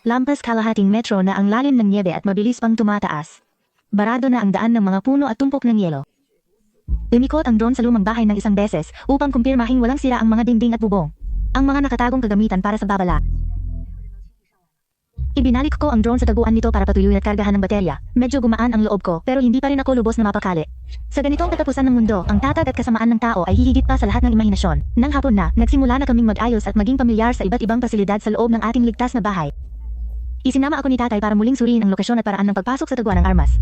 [SPEAKER 1] Lampas kalahating metro na ang lalim ng niebe at mabilis pang tumataas. Barado na ang daan ng mga puno at tumpok ng yelo. Umikot ang drone sa lumang bahay ng isang beses upang kumpirmahing walang sira ang mga dingding at bubong. Ang mga nakatagong kagamitan para sa babala. Ibinalik ko ang drone sa taguan nito para patuloy at kargahan ng baterya. Medyo gumaan ang loob ko pero hindi pa rin ako lubos na mapakali. Sa ganitong katapusan ng mundo, ang tatag at kasamaan ng tao ay hihigit pa sa lahat ng imahinasyon. Nang hapon na, nagsimula na kaming mag-ayos at maging pamilyar sa iba't ibang pasilidad sa loob ng ating ligtas na bahay. Isinama ako ni tatay para muling suriin ang lokasyon at paraan ng pagpasok sa taguan ng armas.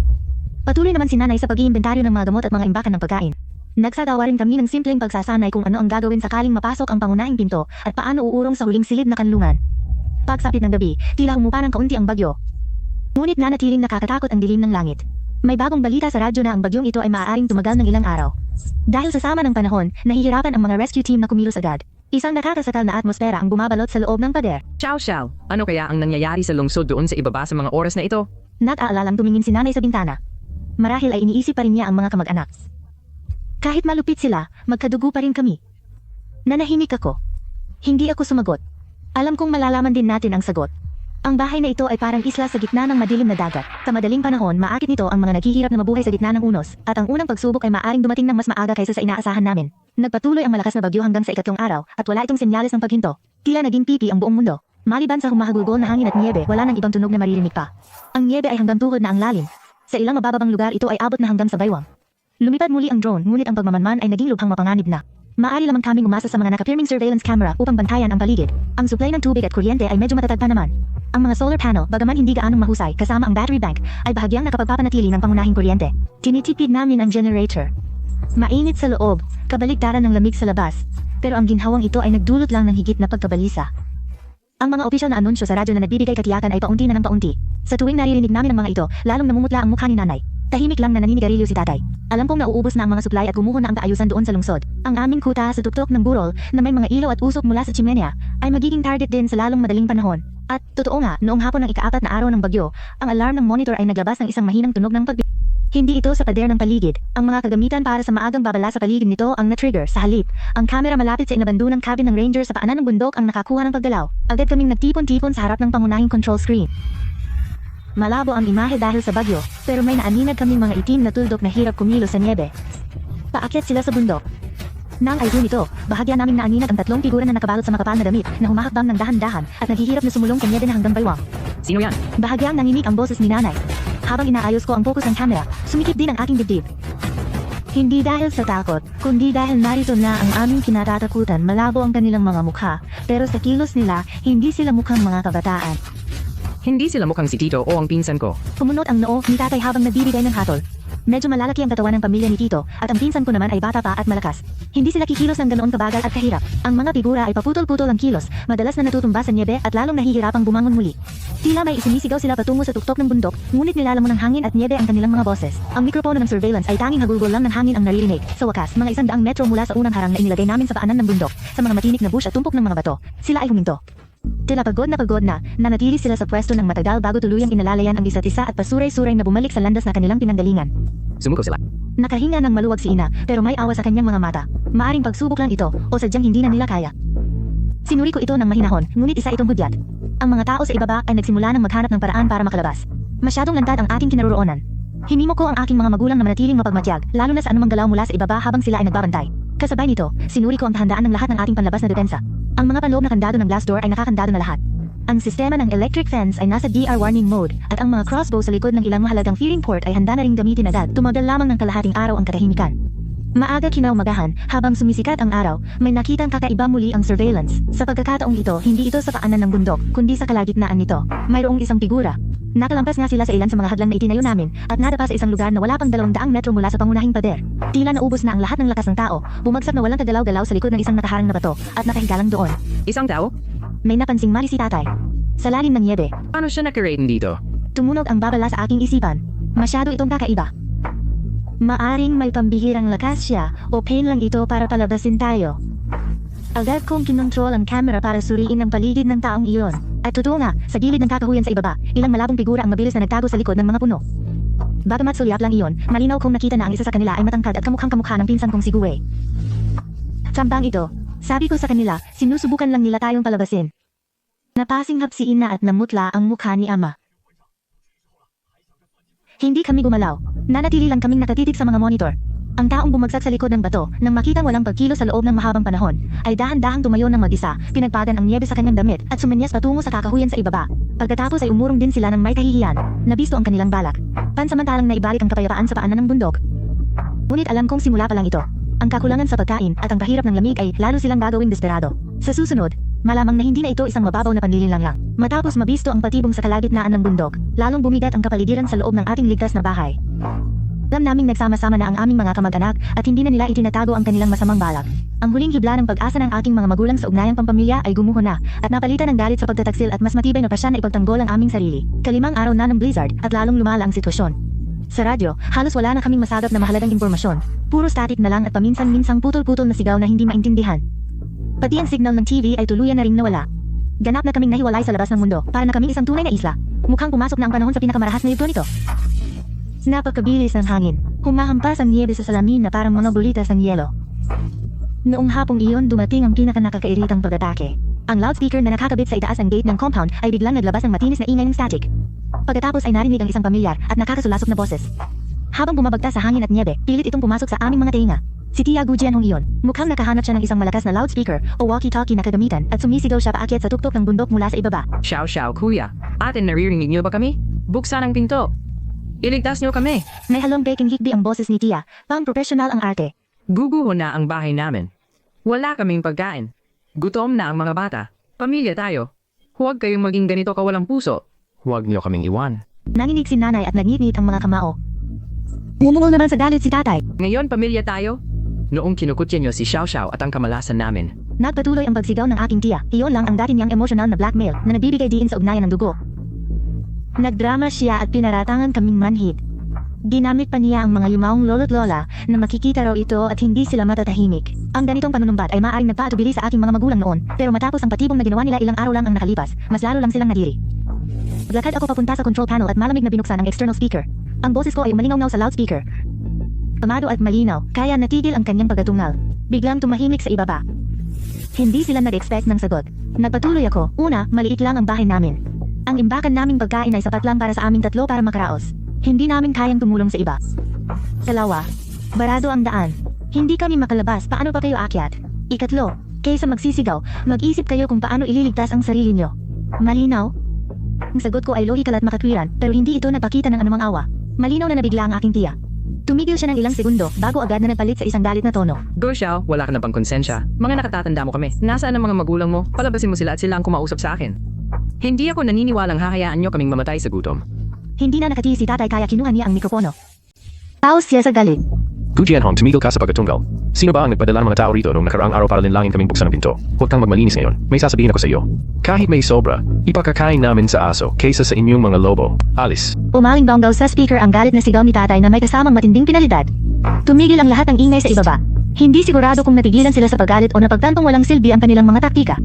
[SPEAKER 1] Patuloy naman si nanay sa pag-iimbentaryo ng mga gamot at mga imbakan ng pagkain. Nagsagawa rin kami ng simpleng pagsasanay kung ano ang gagawin sakaling mapasok ang pangunahing pinto at paano uurong sa huling silid na kanlungan. Pagsapit ng gabi, tila humupa ng kaunti ang bagyo. Ngunit nanatiling nakakatakot ang dilim ng langit. May bagong balita sa radyo na ang bagyong ito ay maaaring tumagal ng ilang araw. Dahil sa sama ng panahon, nahihirapan ang mga rescue team na kumilos agad. Isang nakakasakal na atmosfera ang bumabalot sa loob ng pader.
[SPEAKER 3] Xiao, ano kaya ang nangyayari sa lungsod doon sa ibaba sa mga oras na ito?
[SPEAKER 1] Nag-aalalang tumingin si nanay sa bintana. Marahil ay iniisip pa rin niya ang mga kamag-anak. Kahit malupit sila, magkadugo pa rin kami. Nanahimik ako. Hindi ako sumagot. Alam kong malalaman din natin ang sagot. Ang bahay na ito ay parang isla sa gitna ng madilim na dagat. Sa madaling panahon, maakit nito ang mga naghihirap na mabuhay sa gitna ng unos, at ang unang pagsubok ay maaring dumating ng mas maaga kaysa sa inaasahan namin. Nagpatuloy ang malakas na bagyo hanggang sa ikatlong araw, at wala itong senyales ng paghinto. Tila naging pipi ang buong mundo. Maliban sa humahagulgol na hangin at niebe, wala nang ibang tunog na maririnig pa. Ang niebe ay hanggang tuhod na ang lalim. Sa ilang mabababang lugar ito ay abot na hanggang sa baywang. Lumipad muli ang drone, ngunit ang pagmamanman ay naging lubhang mapanganib na. Maaari lamang kaming umasa sa mga nakapirming surveillance camera upang bantayan ang paligid. Ang supply ng tubig at kuryente ay medyo matatag pa naman. Ang mga solar panel, bagaman hindi gaanong mahusay kasama ang battery bank, ay bahagyang nakapagpapanatili ng pangunahing kuryente. Tinitipid namin ang generator. Mainit sa loob, kabaligtaran ng lamig sa labas. Pero ang ginhawang ito ay nagdulot lang ng higit na pagkabalisa. Ang mga opisyal na anunsyo sa radyo na nagbibigay katiyakan ay paunti na ng paunti. Sa tuwing naririnig namin ang mga ito, lalong namumutla ang mukha ni nanay. Tahimik lang na naninigarilyo si tatay. Alam kong nauubos na ang mga supply at gumuho na ang kaayusan doon sa lungsod. Ang aming kuta sa tuktok ng burol na may mga ilaw at usok mula sa chimenea ay magiging target din sa lalong madaling panahon. At totoo nga, noong hapon ng ika-4 na araw ng bagyo, ang alarm ng monitor ay naglabas ng isang mahinang tunog ng pagbi. Hindi ito sa pader ng paligid. Ang mga kagamitan para sa maagang babala sa paligid nito ang na-trigger. Sa halip, ang kamera malapit sa inabandunang cabin ng ranger sa paanan ng bundok ang nakakuha ng paggalaw. Agad kaming nagtipon-tipon sa harap ng pangunahing control screen. Malabo ang imahe dahil sa bagyo, pero may naaninag kaming mga itim na tuldok na hirap kumilos sa niebe. Paakyat sila sa bundok. Nang ay ito, bahagya naming naaninag ang 3 figura na nakabalot sa makapal na damit na humahakbang ng dahan-dahan at naghihirap na sumulong sa niebe na hanggang baywang.
[SPEAKER 3] Sino yan?
[SPEAKER 1] Bahagyang nanginig ang boses ni nanay. Habang inaayos ko ang focus ng camera, sumikip din ang aking dibdib. Hindi dahil sa takot, kundi dahil narito na ang aming kinatatakutan. Malabo ang kanilang mga mukha, pero sa kilos nila, hindi sila mukhang mga kabataan.
[SPEAKER 3] Hindi sila mukhang si Tito o ang pinsan ko.
[SPEAKER 1] Kumunot ang noo ni tatay habang nagbibigay ng hatol. Medyo malalaki ang katawan ng pamilya ni Tito at ang pinsan ko naman ay bata pa at malakas. Hindi sila kikilos ng ganoon kabagal at kahirap. Ang mga figura ay paputol-putol ang kilos, madalas na natutumba sa niebe at lalong nahihirapang bumangon muli. Tila may isinisigaw sila patungo sa tuktok ng bundok, ngunit nilalamon ng hangin at niebe ang kanilang mga boses. Ang mikropono ng surveillance ay tanging hagulgol lang ng hangin ang naririnig. Sa wakas, mga 100 metro mula sa unang harang na inilagay namin sa paanan ng bundok, sa mga matinik na bush at tumpok ng mga bato, sila ay huminto. Tila pagod na, nanatili sila sa pwesto ng matagal bago tuluyang inalalayan ang isa't isa at pasuray-suray na bumalik sa landas na kanilang pinanggalingan.
[SPEAKER 3] Sumuko sila.
[SPEAKER 1] Nakahinga ng maluwag si Ina, pero may awa sa kanyang mga mata. Maaring pagsubok lang ito, o sadyang hindi na nila kaya. Sinuri ko ito ng mahinahon, ngunit isa itong hudyat. Ang mga tao sa ibaba ay nagsimula ng maghanap ng paraan para makalabas. Masyadong lantad ang aking kinaroroonan. Hinimo ko ang aking mga magulang na manatiling mapagmatyag, lalo na sa anumang galaw mula sa ibaba habang sila ay nagbabantay. Kasabay nito, sinuri ko ang kahandaan ng lahat ng ating panlabas na depensa. Ang mga panloob na kandado ng glass door ay nakakandado na lahat. Ang sistema ng electric fence ay nasa DR warning mode at ang mga crossbow sa likod ng ilang mahalagang feeding port ay handa na ring gamitin agad. Tumagal lamang ng kalahating araw ang katahimikan. Maaga kinaumagahan, habang sumisikat ang araw, may nakitang kakaiba muli ang surveillance. Sa pagkakataong ito, hindi ito sa paanan ng bundok, kundi sa kalagitnaan nito. Mayroong isang figura. Nakalampas nga sila sa ilan sa mga hadlang na itinayo namin at nadapa sa isang lugar na wala pang 200 metro mula sa pangunahing pader. Tila naubos na ang lahat ng lakas ng tao, bumagsak na walang kagalaw-galaw sa likod ng isang nakaharang na bato at nakahiga lang doon.
[SPEAKER 3] Isang tao?
[SPEAKER 1] May napansing mali si tatay. Sa lalim ng niebe,
[SPEAKER 3] Paano siya nakarating dito?
[SPEAKER 1] tumunog ang babala sa aking isipan. Masyado itong kakaiba. Maaring may pambihirang lakas siya o pain lang ito para palabasin tayo. Agad kong kinontrol ang camera para suriin ang paligid ng taong iyon. At totoo nga, sa gilid ng kakahuyan sa ibaba, ilang malabong figura ang mabilis na nagtago sa likod ng mga puno. Bagamat sulyap lang iyon, malinaw kong nakita na ang isa sa kanila ay matangkad at kamukhang kamukha ng pinsan kong si Gue. Sambang ito, sabi ko sa kanila, sinusubukan lang nila tayong palabasin. Napasinghap si Ina at namutla ang mukha ni Ama. Hindi kami gumalaw. Nanatili lang kaming nakatitig sa mga monitor. Ang taong bumagsak sa likod ng bato, nang makitang walang pagkilo sa loob ng mahabang panahon, ay dahan-dahang tumayo ng mag-isa, pinagpagan ang niebe sa kanyang damit, at sumanyas patungo sa kakahuyan sa ibaba. Pagkatapos ay umurong din sila ng may kahihiyan. Nabisto ang kanilang balak. Pansamantalang naibalik ang kapayapaan sa paanan ng bundok. Ngunit alam kong simula pa lang ito. Ang kakulangan sa pagkain at ang kahirap ng lamig ay lalo silang gagawing desperado. Sa susunod, malamang na hindi na ito isang mababaw na panlilinlang lang. Matapos mabisto ang patibong sa kalagitnaan ng bundok, lalong bumigat ang kapaligiran sa loob ng ating ligtas na bahay. Alam naming nagsama-sama na ang aming mga kamag-anak at hindi na nila itinatago ang kanilang masamang balak. Ang huling hibla ng pag-asa ng aking mga magulang sa ugnayang pampamilya ay gumuho na at napalitan ng galit sa pagtataksil at mas matibay na pasya na ipagtanggol ang aming sarili. Kalimang araw na ng blizzard at lalong lumala ang sitwasyon. Sa radyo, halos wala na kaming masagap na mahalagang impormasyon. Puro static na lang at paminsan-minsang putol-putol na sigaw na hindi maintindihan. Pati ang signal ng TV ay tuluyan na ring nawala. Ganap na kaming nahiwalay sa labas ng mundo para na kaming isang tunay na isla. Mukhang pumasok na ang panahon sa pinakamarahas na yugto nito. Napakabilis ng hangin. Humahampas ang niebe sa salamin na parang mga bulitas ng yelo. Noong hapong iyon dumating ang pinakanakakairitang pag-atake. Ang loudspeaker na nakakabit sa itaas ng gate ng compound ay biglang naglabas ng matinis na ingay ng static. Pagkatapos ay narinig ang isang pamilyar at nakakasulasok na boses. Habang bumabagta sa hangin at niebe, pilit itong pumasok sa aming mga tenga. Si Tia Gujian Hong iyon. Mukhang nakahanap siya ng isang malakas na loudspeaker o walkie-talkie na kagamitan at sumisigaw siya paakyat sa tuktok ng bundok mula sa ibaba.
[SPEAKER 3] Xiao, kuya. Atin naririnig niyo ba kami? Buksan ang pinto. Iligtas niyo kami.
[SPEAKER 1] May halong baking hikbi ang boses ni Tia, pang professional ang arte.
[SPEAKER 3] Guguho na ang bahay namin. Wala kaming pagkain. Gutom na ang mga bata. Pamilya tayo. Huwag kayong maging ganito kawalang puso.
[SPEAKER 4] Huwag niyo kaming iwan.
[SPEAKER 1] Nanginig si nanay at nagngit-ngit ang mga kamao. Mumungol naman sa galit si tatay.
[SPEAKER 3] Ngayon pamilya tayo? Noong kinukutya niyo si Xiao Xiao at ang kamalasan namin.
[SPEAKER 1] Nagpatuloy ang pagsigaw ng aking tiya. Iyon lang ang dati niyang emosyonal na blackmail na nagbibigay diin sa ugnayan ng dugo. Nagdrama siya at pinaratangan kaming manhid. Ginamit pa niya ang mga yumaong lolo't lola na makikita raw ito at hindi sila matatahimik. Ang ganitong panunumbat ay maaaring nagpaatubili sa aking mga magulang noon, pero matapos ang patibong na ginawa nila ilang araw lang ang nakalipas, mas lalo lang silang nadiri. Maglakad ako papunta sa control panel at malamig na binuksan ang external speaker. Ang boses ko ay umalingaw sa loudspeaker. Pamado at malinaw, kaya natigil ang kanyang pagatungal. Biglang tumahimik sa ibaba. Hindi sila nag-expect ng sagot. Nagpatuloy ako. Una, maliit lang ang bahay namin. Ang imbakan naming pagkain ay sapat lang para sa aming tatlo para makaraos. Hindi namin kayang tumulong sa iba. Kalawa, barado ang daan. Hindi kami makalabas, paano pa kayo akyat? Ikatlo, kaysa magsisigaw, mag-isip kayo kung paano ililigtas ang sarili nyo. Malinaw? Ang sagot ko ay lohikal at makatwiran, pero hindi ito nagpakita ng anumang awa. Malinaw na nabigla ang aking tiya. Tumigil siya ng ilang segundo bago agad na nagpalit sa isang galit na tono.
[SPEAKER 3] Go Xiao, wala ka na bang konsensya? Mga nakatatanda mo kami. Nasaan ang mga magulang mo? Palabasin mo sila at sila ang kumausap sa akin. Hindi ako naniniwalang hahayaan nyo kaming mamatay sa gutom.
[SPEAKER 1] Hindi na nakatiis si tatay kaya kinuha niya ang mikropono. Paus siya sa galit.
[SPEAKER 4] Gu Jianhong, tumigil ka sa pagkatunggal. Sino ba ang nagpadala ng mga tao rito noong nakaraang araw para linlangin kaming buksan ng pinto? Huwag kang magmalinis ngayon. May sasabihin ako sa iyo. Kahit may sobra, ipakakain namin sa aso kaysa sa inyong mga lobo. Alis.
[SPEAKER 1] Umaling bonggaw sa speaker ang galit na sigaw ni tatay na may kasamang matinding penalidad. Tumigil ang lahat ng ingay sa ibaba. Hindi sigurado kung napigilan sila sa paggalit o napagtantong walang silbi ang kanilang mga taktika.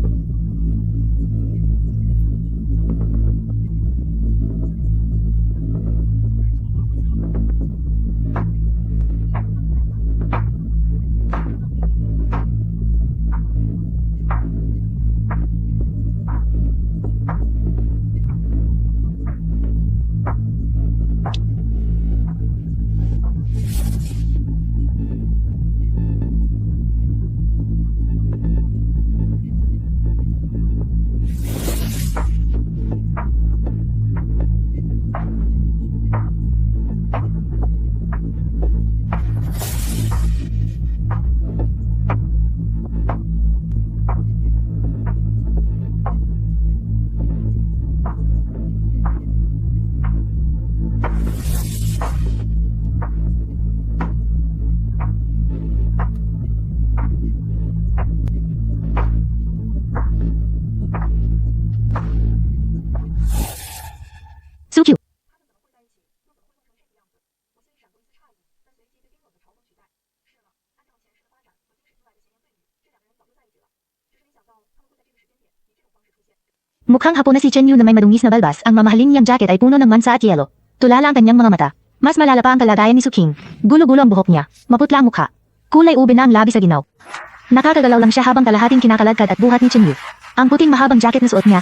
[SPEAKER 1] Sukyu. Mukhang hapon na si Chen Yu na may madungis na balbas, ang mamahalin niyang jacket ay puno ng mansa at yelo. Tulala ang kanyang mga mata. Mas malala pa ang kalagayan ni Suking. Gulo-gulo ang buhok niya. Maputla ang mukha. Kulay ube na ang labi sa ginaw. Nakakagalaw lang siya habang kalahating kinakaladkad at buhat ni Chen Yu. Ang puting mahabang jacket na suot niya.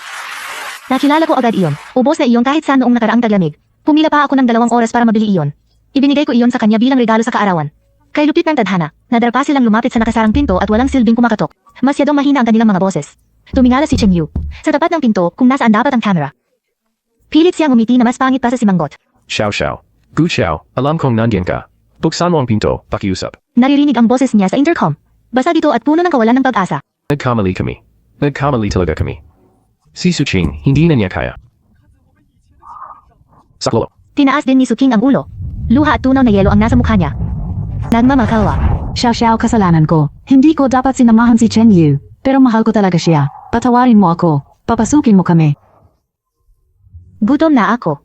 [SPEAKER 1] Nakilala ko agad iyon. Ubos na iyon kahit saan noong nakaraang taglamig. Pumila pa ako ng 2 oras para mabili iyon. Ibinigay ko iyon sa kanya bilang regalo sa kaarawan. Kay lupit ng tadhana, nadarpa silang lumapit sa nakasarang pinto at walang silbing kumakatok. Masyadong mahina ang kanilang mga boses. Tumingala si Chen Yu. Sa tapat ng pinto kung nasaan dapat ang camera. Pilit siyang umiti na mas pangit pa sa simanggot.
[SPEAKER 4] Xiao Xiao. Gu Xiao, alam kong nandiyan ka. Buksan mo ang pinto, pakiusap.
[SPEAKER 1] Naririnig ang boses niya sa intercom. Basag ito at puno ng kawalan ng pag-asa.
[SPEAKER 4] Nagkamali kami. Nagkamali talaga kami. Si Suching, hindi na niya kaya. Saklolo.
[SPEAKER 1] Tinaas din ni Suking ang ulo. Luha at tunaw na yelo ang nasa mukha niya. Nagmamakawa.
[SPEAKER 5] Xiao Xiao, kasalanan ko. Hindi ko dapat sinamahan si Chen Yu. Pero mahal ko talaga siya. Patawarin mo ako. Papasukin mo kami.
[SPEAKER 1] Gutom na ako.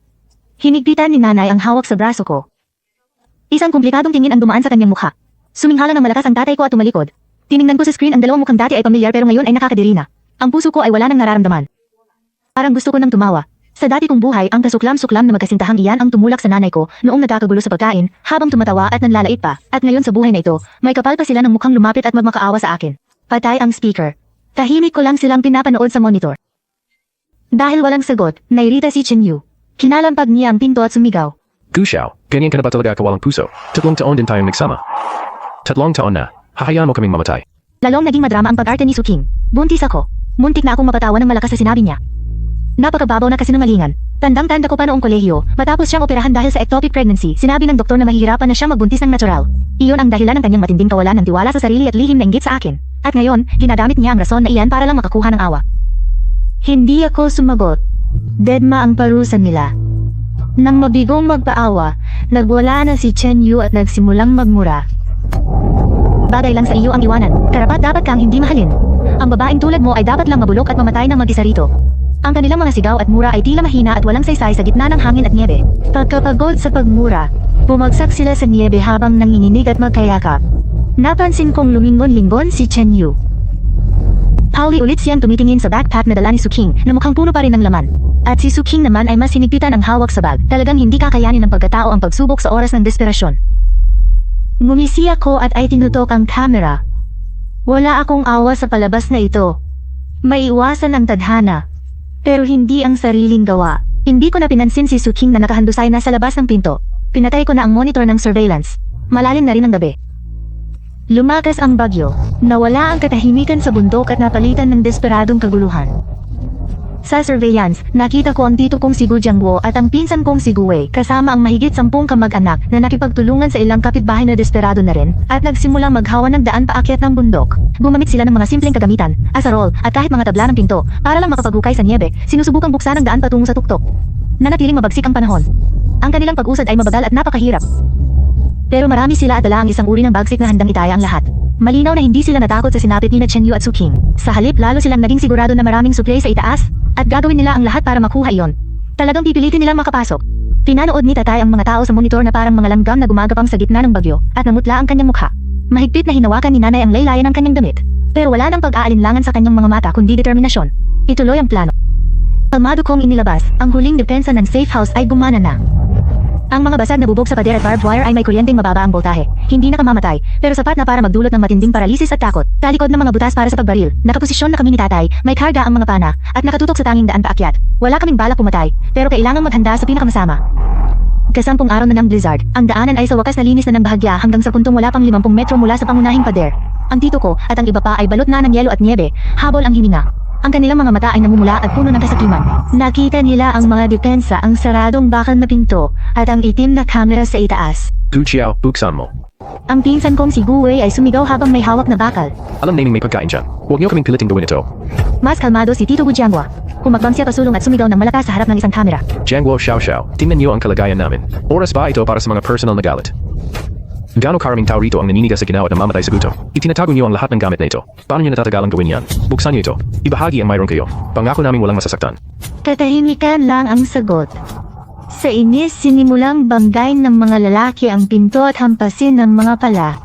[SPEAKER 1] Hinigpitan ni nanay ang hawak sa braso ko. Isang komplikadong tingin ang dumaan sa kanyang mukha. Suminghala ng malakas ang tatay ko at tumalikod. Tiningnan ko sa screen ang dalawang mukhang dati ay pamilyar pero ngayon ay nakakadiri na. Ang puso ko ay wala nang nararamdaman. Parang gusto ko nang tumawa. Sa dati kong buhay, ang kasuklam-suklam na magkasintahang iyan ang tumulak sa nanay ko noong nagkakagulo sa pagkain, habang tumatawa at nanlalait pa. At ngayon sa buhay na ito, may kapal pa sila ng mukhang lumapit at magmakaawa sa akin. Patay ang speaker. Tahimik ko lang silang pinapanood sa monitor. Dahil walang sagot, nairita si Chen Yu. Kinalampag niya ang pinto at sumigaw.
[SPEAKER 4] Gu Xiao, ganyan ka na ba talaga kawalang puso? 3 taon din tayong nagsama. 3 taon na, hahayaan mo kaming mamatay.
[SPEAKER 1] Lalong naging madrama ang pag-arte ni Suking. Buntis ako. Muntik na akong mapatawa ng malakas sa sinabi niya. Napakababaw na kasinungalingan. Tandang-tanda ko pa noong kolehiyo, matapos siyang operahan dahil sa ectopic pregnancy, sinabi ng doktor na mahihirapan na siyang magbuntis ng natural. Iyon ang dahilan ng kanyang matinding kawalan ng tiwala sa sarili at lihim na inggit sa akin. At ngayon, ginagamit niya ang rason na iyan para lang makakuha ng awa. Hindi ako sumagot. Deadma ang parusa nila. Nang mabigong magpaawa, nagwala na si Chen Yu at nagsimulang magmura. Bagay lang sa iyo ang iwanan. Karapat dapat kang hindi mahalin. Ang babaeng tulad mo ay dapat lang mabulok at mamatay ng mag-isa rito. Ang kanilang mga sigaw at mura ay tila mahina at walang saysay sa gitna ng hangin at niebe. Pagkapagod sa pagmura, bumagsak sila sa niebe habang nanginginig at magkayakap. Napansin kong lumingon-lingon si Chen Yu. Pauli ulit siyang tumitingin sa backpack na dala ni Suking na mukhang puno pa rin ng laman. At si Suking naman ay mas hinigpitan ang hawak sa bag. Talagang hindi kakayanin ng pagkatao ang pagsubok sa oras ng desperasyon. Ngumisi ako at ay tinutok ang camera. Wala akong awa sa palabas na ito. Maiwasan ang tadhana. Pero hindi ang sariling gawa. Hindi ko na pinansin si Suking na nakahandusay na sa labas ng pinto. Pinatay ko na ang monitor ng surveillance. Malalim na rin ang gabi. Lumakas ang bagyo. Nawala ang katahimikan sa bundok at napalitan ng desperadong kaguluhan. Sa surveillance, nakita ko ang tito kong si Gu Jiangguo at ang pinsan kong si Gu Wei kasama ang mahigit 10 kamag-anak na nakipagtulungan sa ilang kapitbahay na desperado na rin at nagsimulang maghawa ng daan paakyat ng bundok. Gumamit sila ng mga simpleng kagamitan, asarol at kahit mga tabla ng pinto para lang makapagukay sa niebe, sinusubukang buksan ang daan patungo sa tuktok. Nanatiling mabagsik ang panahon. Ang kanilang pag-usad ay mabagal at napakahirap. Pero marami sila at dala ang isang uri ng bagsik na handang itaya ang lahat. Malinaw na hindi sila natakot sa sinapit ni Chen Yu at Suking. Sa halip lalo silang naging sigurado na maraming supply sa itaas at gagawin nila ang lahat para makuha iyon. Talagang pipilitin nilang makapasok. Pinanood ni Tatay ang mga tao sa monitor na parang mga langgam na gumagapang sa gitna ng bagyo at namutla ang kanyang mukha. Mahigpit na hinawakan ni Nanay ang laylayan ng kanyang damit. Pero wala nang pag-aalinlangan sa kanyang mga mata kundi determinasyon. Ituloy ang plano. Kalmado kong inilabas, ang huling depensa ng safe house ay gumana na. Ang mga basag na bubog sa pader at barbed wire ay may kuryenteng mababa ang boltahe. Hindi nakamamatay, pero sapat na para magdulot ng matinding paralisis at takot. Talikod ng mga butas para sa pagbaril. Nakaposisyon na kami ni Tatay, may karga ang mga pana, at nakatutok sa tanging daan paakyat. Wala kaming balak pumatay, pero kailangang maghanda sa pinakamasama. Kasampung araw na ng blizzard, ang daanan ay sa wakas nalinis na ng bahagya hanggang sa puntong wala pang 50 metro mula sa pangunahing pader. Ang tito ko at ang iba pa ay balot na ng yelo at niebe, habol ang hininga. Ang kanilang mga mata ay namumula at puno ng kasakiman. Nakita nila ang mga depensa, ang saradong bakal na pinto, at ang itim na kamera sa itaas.
[SPEAKER 4] Tu Chiao, buksan mo.
[SPEAKER 1] Ang pinsan kong si Gu Wei ay sumigaw habang may hawak na bakal.
[SPEAKER 4] Alam naming may pagkain dyan. Huwag niyo kaming piliting gawin ito.
[SPEAKER 1] Mas kalmado si Tito Gu Jiangguo. Kumagbang siya pasulong at sumigaw ng malakas sa harap ng isang kamera.
[SPEAKER 4] Jiangguo Xiao Xiao, tingnan niyo ang kalagayan namin. Oras ba ito para sa mga personal na galit? Gaano karaming tao rito ang naninigas sa ginawa at namamatay sa gutom? Itinatago niyo ang lahat ng gamit na ito. Paano niyo natatagalang gawin yan? Buksan niyo ito. Ibahagi ang mayroon kayo. Pangako namin walang masasaktan.
[SPEAKER 1] Katahimikan lang ang sagot. Sa inis, sinimulang banggain ng mga lalaki ang pinto at hampasin ng mga pala.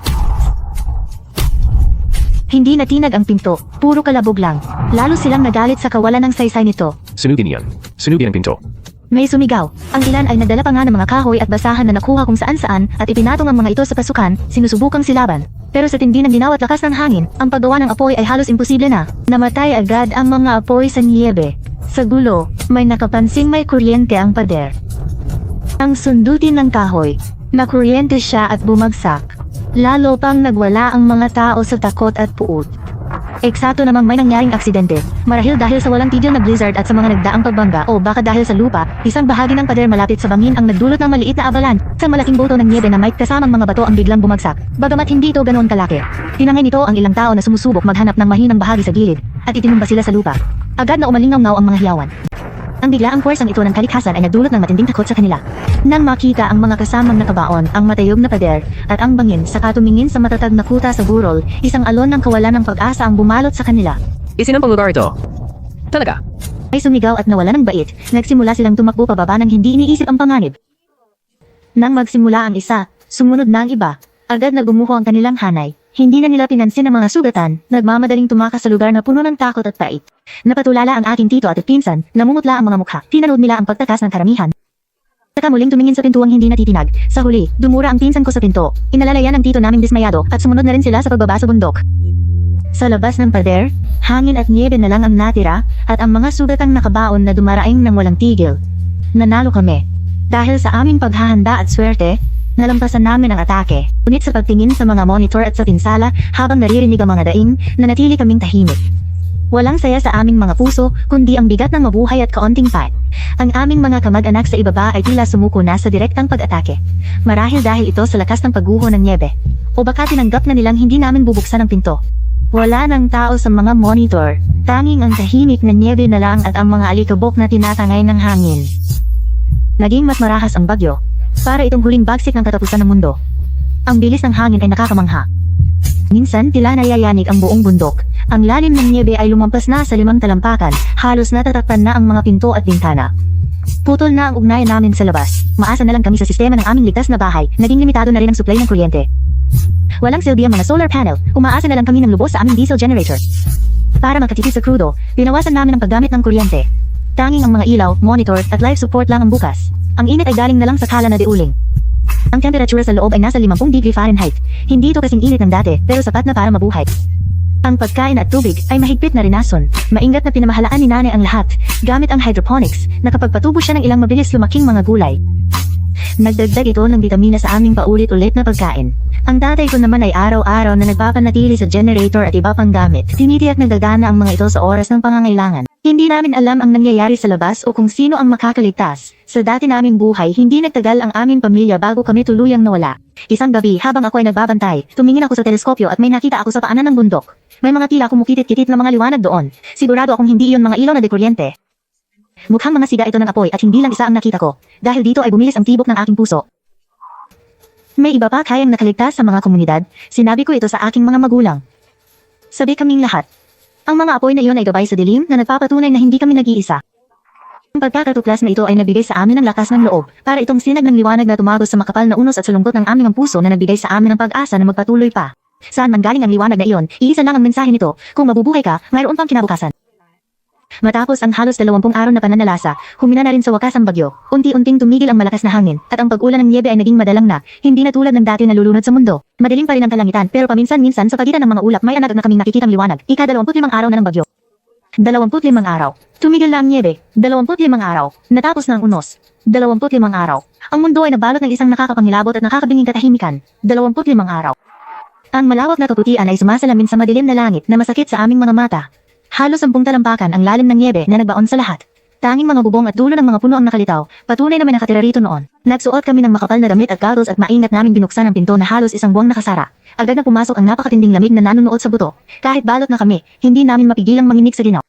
[SPEAKER 1] Hindi natinag ang pinto, puro kalabog lang. Lalo silang nagalit sa kawalan ng saysay nito.
[SPEAKER 4] Sunugin niyan. Sunugin ang pinto.
[SPEAKER 1] May sumigaw. Ang ilan ay nadala pa nga ng mga kahoy at basahan na nakuha kung saan-saan at ipinatong ang mga ito sa pasukan, sinusubukang silaban. Pero sa tindi ng ginawa at lakas ng hangin, ang paggawa ng apoy ay halos imposible na. Namatay agad ang mga apoy sa niebe. Sa gulo, may nakapansing may kuryente ang pader. Ang sundutin ng kahoy, nakuryente siya at bumagsak. Lalo pang nagwala ang mga tao sa takot at puot. Eksakto namang may nangyaring aksidente, marahil dahil sa walang tigil na blizzard at sa mga nagdaang pagbangga o baka dahil sa lupa, isang bahagi ng pader malapit sa bangin ang nagdulot ng maliit na abalan. Sa malaking boto ng niebe na may kasamang mga bato ang biglang bumagsak. Bagamat hindi ito ganoon kalaki, tinangay nito ang ilang tao na sumusubok maghanap ng mahinang bahagi sa gilid at itinumba sila sa lupa. Agad na umalingaw-ngaw ang mga hiyawan. Ang biglaang puwersang ito ng kalikhasan ay nagdulot ng matinding takot sa kanila. Nang makita ang mga kasamang nakabaon, ang matayog na pader, at ang bangin saka tumingin sa matatag na kuta sa burol, isang alon ng kawalan ng pag-asa ang bumalot sa kanila.
[SPEAKER 3] Isinampang lugar ito. Talaga.
[SPEAKER 1] Ay sumigaw at nawala ng bait, nagsimula silang tumakbo pababa nang hindi iniisip ang panganib. Nang magsimula ang isa, sumunod na ang iba, agad na gumuho ang kanilang hanay. Hindi na nila pinansin ang mga sugatan, nagmamadaling tumakas sa lugar na puno ng takot at pait. Napatulala ang aking tito at pinsan, namumutla ang mga mukha, tinanood nila ang pagtakas ng karamihan. Saka muling tumingin sa pintuang hindi natitinag. Sa huli, dumura ang pinsan ko sa pinto. Inalalayan ng tito naming dismayado at sumunod na rin sila sa pagbaba sa bundok. Sa labas ng pader, hangin at niebe na lang ang natira at ang mga sugatang nakabaon na dumaraing ng walang tigil. Nanalo kami. Dahil sa aming paghahanda at swerte, nalampasan namin ang atake. Ngunit sa pagtingin sa mga monitor at sa pinsala habang naririnig ang mga daing, nanatili kaming tahimik. Walang saya sa aming mga puso, kundi ang bigat ng mabuhay at kaunting pat. Ang aming mga kamag-anak sa ibaba ay tila sumuko na sa direktang pag-atake. Marahil dahil ito sa lakas ng pagguho ng niebe. O baka tinanggap na nilang hindi namin bubuksan ang pinto. Wala ng tao sa mga monitor. Tanging ang tahimik na niebe na lang at ang mga alikabok na tinatangay ng hangin. Naging mas marahas ang bagyo. Para itong huling bagsik ng katapusan ng mundo. Ang bilis ng hangin ay nakakamangha. Minsan tila nayayanig ang buong bundok. Ang lalim ng niebe ay lumampas na sa 5 talampakan, halos natatakpan na ang mga pinto at bintana. Putol na ang ugnayan namin sa labas. Maasa na lang kami sa sistema ng aming ligtas na bahay, naging limitado na rin ang supply ng kuryente. Walang silbi ang mga solar panel, umaasa na lang kami ng lubos sa aming diesel generator. Para makatipid sa krudo, binawasan namin ang paggamit ng kuryente. Tanging ang mga ilaw, monitor, at life support lang ang bukas. Ang init ay galing na lang sa kala na deuling. Ang temperatura sa loob ay nasa 50 degree Fahrenheit. Hindi ito kasing init ng dati, pero sapat na para mabuhay. Ang pagkain at tubig ay mahigpit na rinason. Maingat na pinamahalaan ni nanay ang lahat, gamit ang hydroponics, nakapagpatubo siya ng ilang mabilis lumaking mga gulay. Nagdagdag ito ng bitamina sa aming paulit-ulit na pagkain. Ang tatay ko naman ay araw-araw na nagpapanatili sa generator at iba pang gamit. Tinitiyak nagagana ang mga ito sa oras ng pangangailangan. Hindi namin alam ang nangyayari sa labas o kung sino ang makakaligtas. Sa dati naming buhay, hindi nagtagal ang aming pamilya bago kami tuluyang nawala. Isang gabi habang ako ay nagbabantay, tumingin ako sa teleskopyo at may nakita ako sa paanan ng bundok. May mga tila kumukitit-kitit na mga liwanag doon. Sigurado akong hindi iyon mga ilaw na dekuryente. Mukhang mga siga ito ng apoy at hindi lang isa ang nakita ko. Dahil dito ay bumilis ang tibok ng aking puso. May iba pa kayang nakaligtas sa mga komunidad, sinabi ko ito sa aking mga magulang. Sabi kaming lahat. Ang mga apoy na iyon ay gabay sa dilim na nagpapatunay na hindi kami nag-iisa. Ang pagkakatuklas na ito ay nabigay sa amin ng lakas ng loob, para itong sinag ng liwanag na tumagos sa makapal na unos at sulungkot ng aming puso na nagbigay sa amin ng pag-asa na magpatuloy pa. Saan man galing ang liwanag na iyon, iisa lang ang mensahe nito, kung mabubuhay ka, mayroon pang kinabukasan. Matapos ang halos 20 araw na pananalasa, humina na rin sa wakas ang bagyo. Unti-unting tumigil ang malakas na hangin, at ang pag-ulan ng niebe ay naging madalang na, hindi na tulad ng dati na lulunod sa mundo. Madilim pa rin ang kalangitan, pero paminsan-minsan sa pagitan ng mga ulap may anag na kaming nakikitang liwanag. Ika-25 araw na ng bagyo. 25 araw. Tumigil na ang niebe. 25 araw. Natapos na ang unos. 25 araw. Ang mundo ay nabalot ng isang nakakapangilabot at nakakabinging katahimikan. 25 araw. Ang malawak na kaputian ay sumasalamin sa madilim na langit na masakit sa aming mga mata. Halos 10 talampakan ang lalim ng niebe na nagbaon sa lahat. Tanging mga bubong at dulo ng mga puno ang nakalitaw, patunay na may nakatira rito noon. Nagsuot kami ng makapal na damit at goggles at maingat namin binuksan ang pinto na halos isang buwang nakasara. Agad na pumasok ang napakatinding lamig na nanunuot sa buto. Kahit balot na kami, hindi namin mapigilang manginig sa ginaw.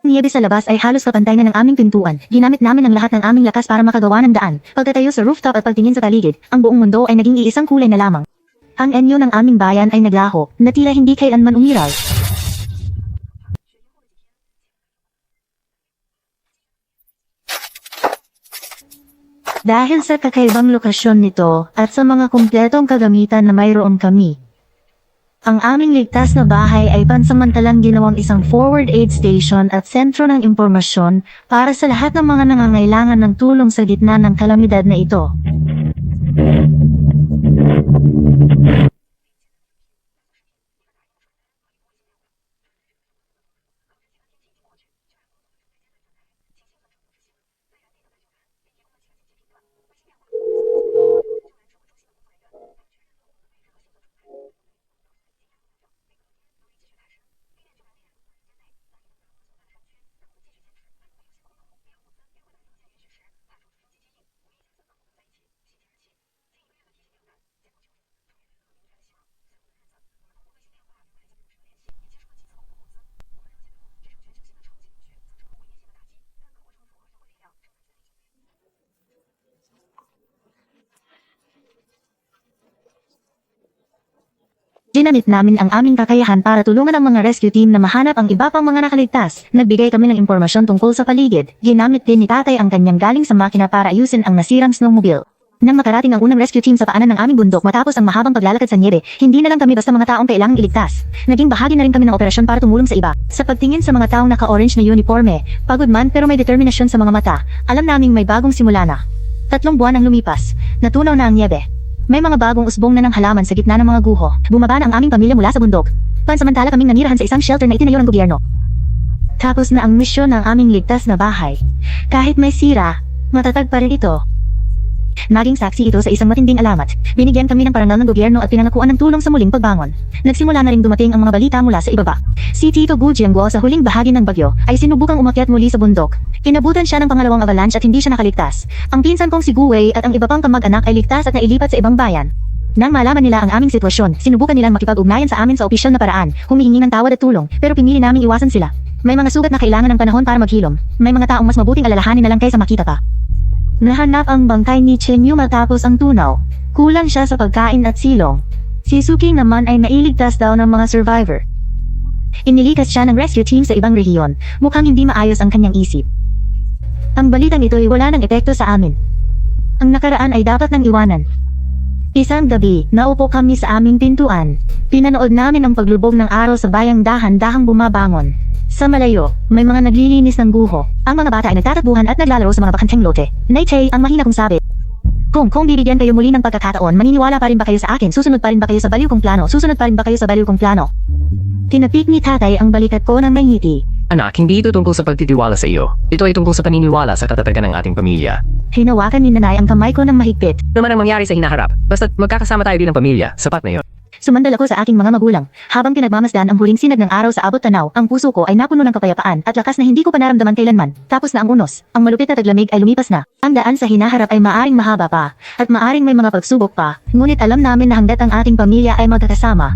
[SPEAKER 1] Niebe sa labas ay halos kapantay na ng aming pintuan. Ginamit namin ang lahat ng aming lakas para makagawa ng daan. Pagtatayo sa rooftop at pagtingin sa paligid, ang buong mundo ay naging iisang kulay na lamang. Ang anyo ng aming bayan ay naglaho, na tila hindi kailanman umiral. Dahil sa kakaibang lokasyon nito at sa mga kumpletong kagamitan na mayroon kami, ang aming ligtas na bahay ay pansamantalang ginawang isang forward aid station at sentro ng impormasyon para sa lahat ng mga nangangailangan ng tulong sa gitna ng kalamidad na ito. Ginamit namin ang aming kakayahan para tulungan ang mga rescue team na mahanap ang iba pang mga nakaligtas. Nagbigay kami ng impormasyon tungkol sa paligid. Ginamit din ni tatay ang kanyang galing sa makina para ayusin ang nasirang snowmobile. Nang makarating ang unang rescue team sa paanan ng aming bundok matapos ang mahabang paglalakad sa niebe, hindi na lang kami basta mga taong kailangang iligtas. Naging bahagi na rin kami ng operasyon para tumulong sa iba. Sa pagtingin sa mga taong naka-orange na uniforme, pagod man pero may determinasyon sa mga mata, alam naming may bagong simula na. 3 buwan ang lumipas, natunaw na ang niebe. May mga bagong usbong na ng halaman sa gitna ng mga guho. Bumaba na ang aming pamilya mula sa bundok. Pansamantala kaming nanirahan sa isang shelter na itinayo ng gobyerno. Tapos na ang misyon ng aming ligtas na bahay. Kahit may sira, matatag pa rin ito. Naging saksi ito sa isang matinding alamat. Binigyan kami ng parangal ng gobyerno at pinangakuan ng tulong sa muling pagbangon. Nagsimula na rin dumating ang mga balita mula sa ibaba. Si Tito Gujiangguo sa huling bahagi ng bagyo ay sinubukang umakyat muli sa bundok. Inabutan siya ng pangalawang avalanche at hindi siya nakaligtas. Ang pinsan kong si Guwei at ang iba pang kamag-anak ay ligtas at nailipat sa ibang bayan. Nang malaman nila ang aming sitwasyon, sinubukan nilang makipag-ugnayan sa amin sa opisyal na paraan, humihingi ng tawad at tulong, pero pinili naming iwasan sila. May mga sugat na kailangan ng panahon para maghilom. May mga taong mas mabuting alalahanin na lang kaysa makita ka. Nahanap ang bangkay ni Chen Yu matapos ang tunaw. Kulang siya sa pagkain at silong. Si Suki naman ay nailigtas daw ng mga survivor. Inilikas siya ng rescue team sa ibang rehiyon. Mukhang hindi maayos ang kanyang isip. Ang balitang ito ay wala ng epekto sa amin. Ang nakaraan ay dapat nang iwanan. Isang gabi, naupo kami sa aming pintuan. Pinanood namin ang paglubog ng araw sa bayang dahan-dahang bumabangon. Sa malayo, may mga naglilinis ng guho. Ang mga bata ay nagtatakbuhan at naglalaro sa mga bakanteng lote. Naiche, ang mahina kong sabi. Kung bibigyan kayo muli ng pagkakataon, maniniwala pa rin ba kayo sa akin? Susunod pa rin ba kayo sa baliw kong plano? Susunod pa rin ba kayo sa baliw kong plano? Tinapik ni tatay ang balikat ko ng may ngiti.
[SPEAKER 6] Anak, hindi ito tungkol sa pagtitiwala sa iyo. Ito ay tungkol sa paniniwala sa katatagan ng ating pamilya.
[SPEAKER 1] Hinawakan ni nanay ang kamay ko ng mahigpit.
[SPEAKER 6] Ano man ang mangyari sa hinaharap, basta't magkakasama tayo bilang pamilya, sapat na yon.
[SPEAKER 1] Sumandal ako sa aking mga magulang. Habang pinagmamasdan ang huling sinag ng araw sa abot tanaw, ang puso ko ay napuno ng kapayapaan at lakas na hindi ko pa naramdaman kailanman. Tapos na ang unos. Ang malupit na taglamig ay lumipas na. Ang daan sa hinaharap ay maaring mahaba pa, at maaring may mga pagsubok pa. Ngunit alam namin na hanggat ang ating pamilya ay magkakasama,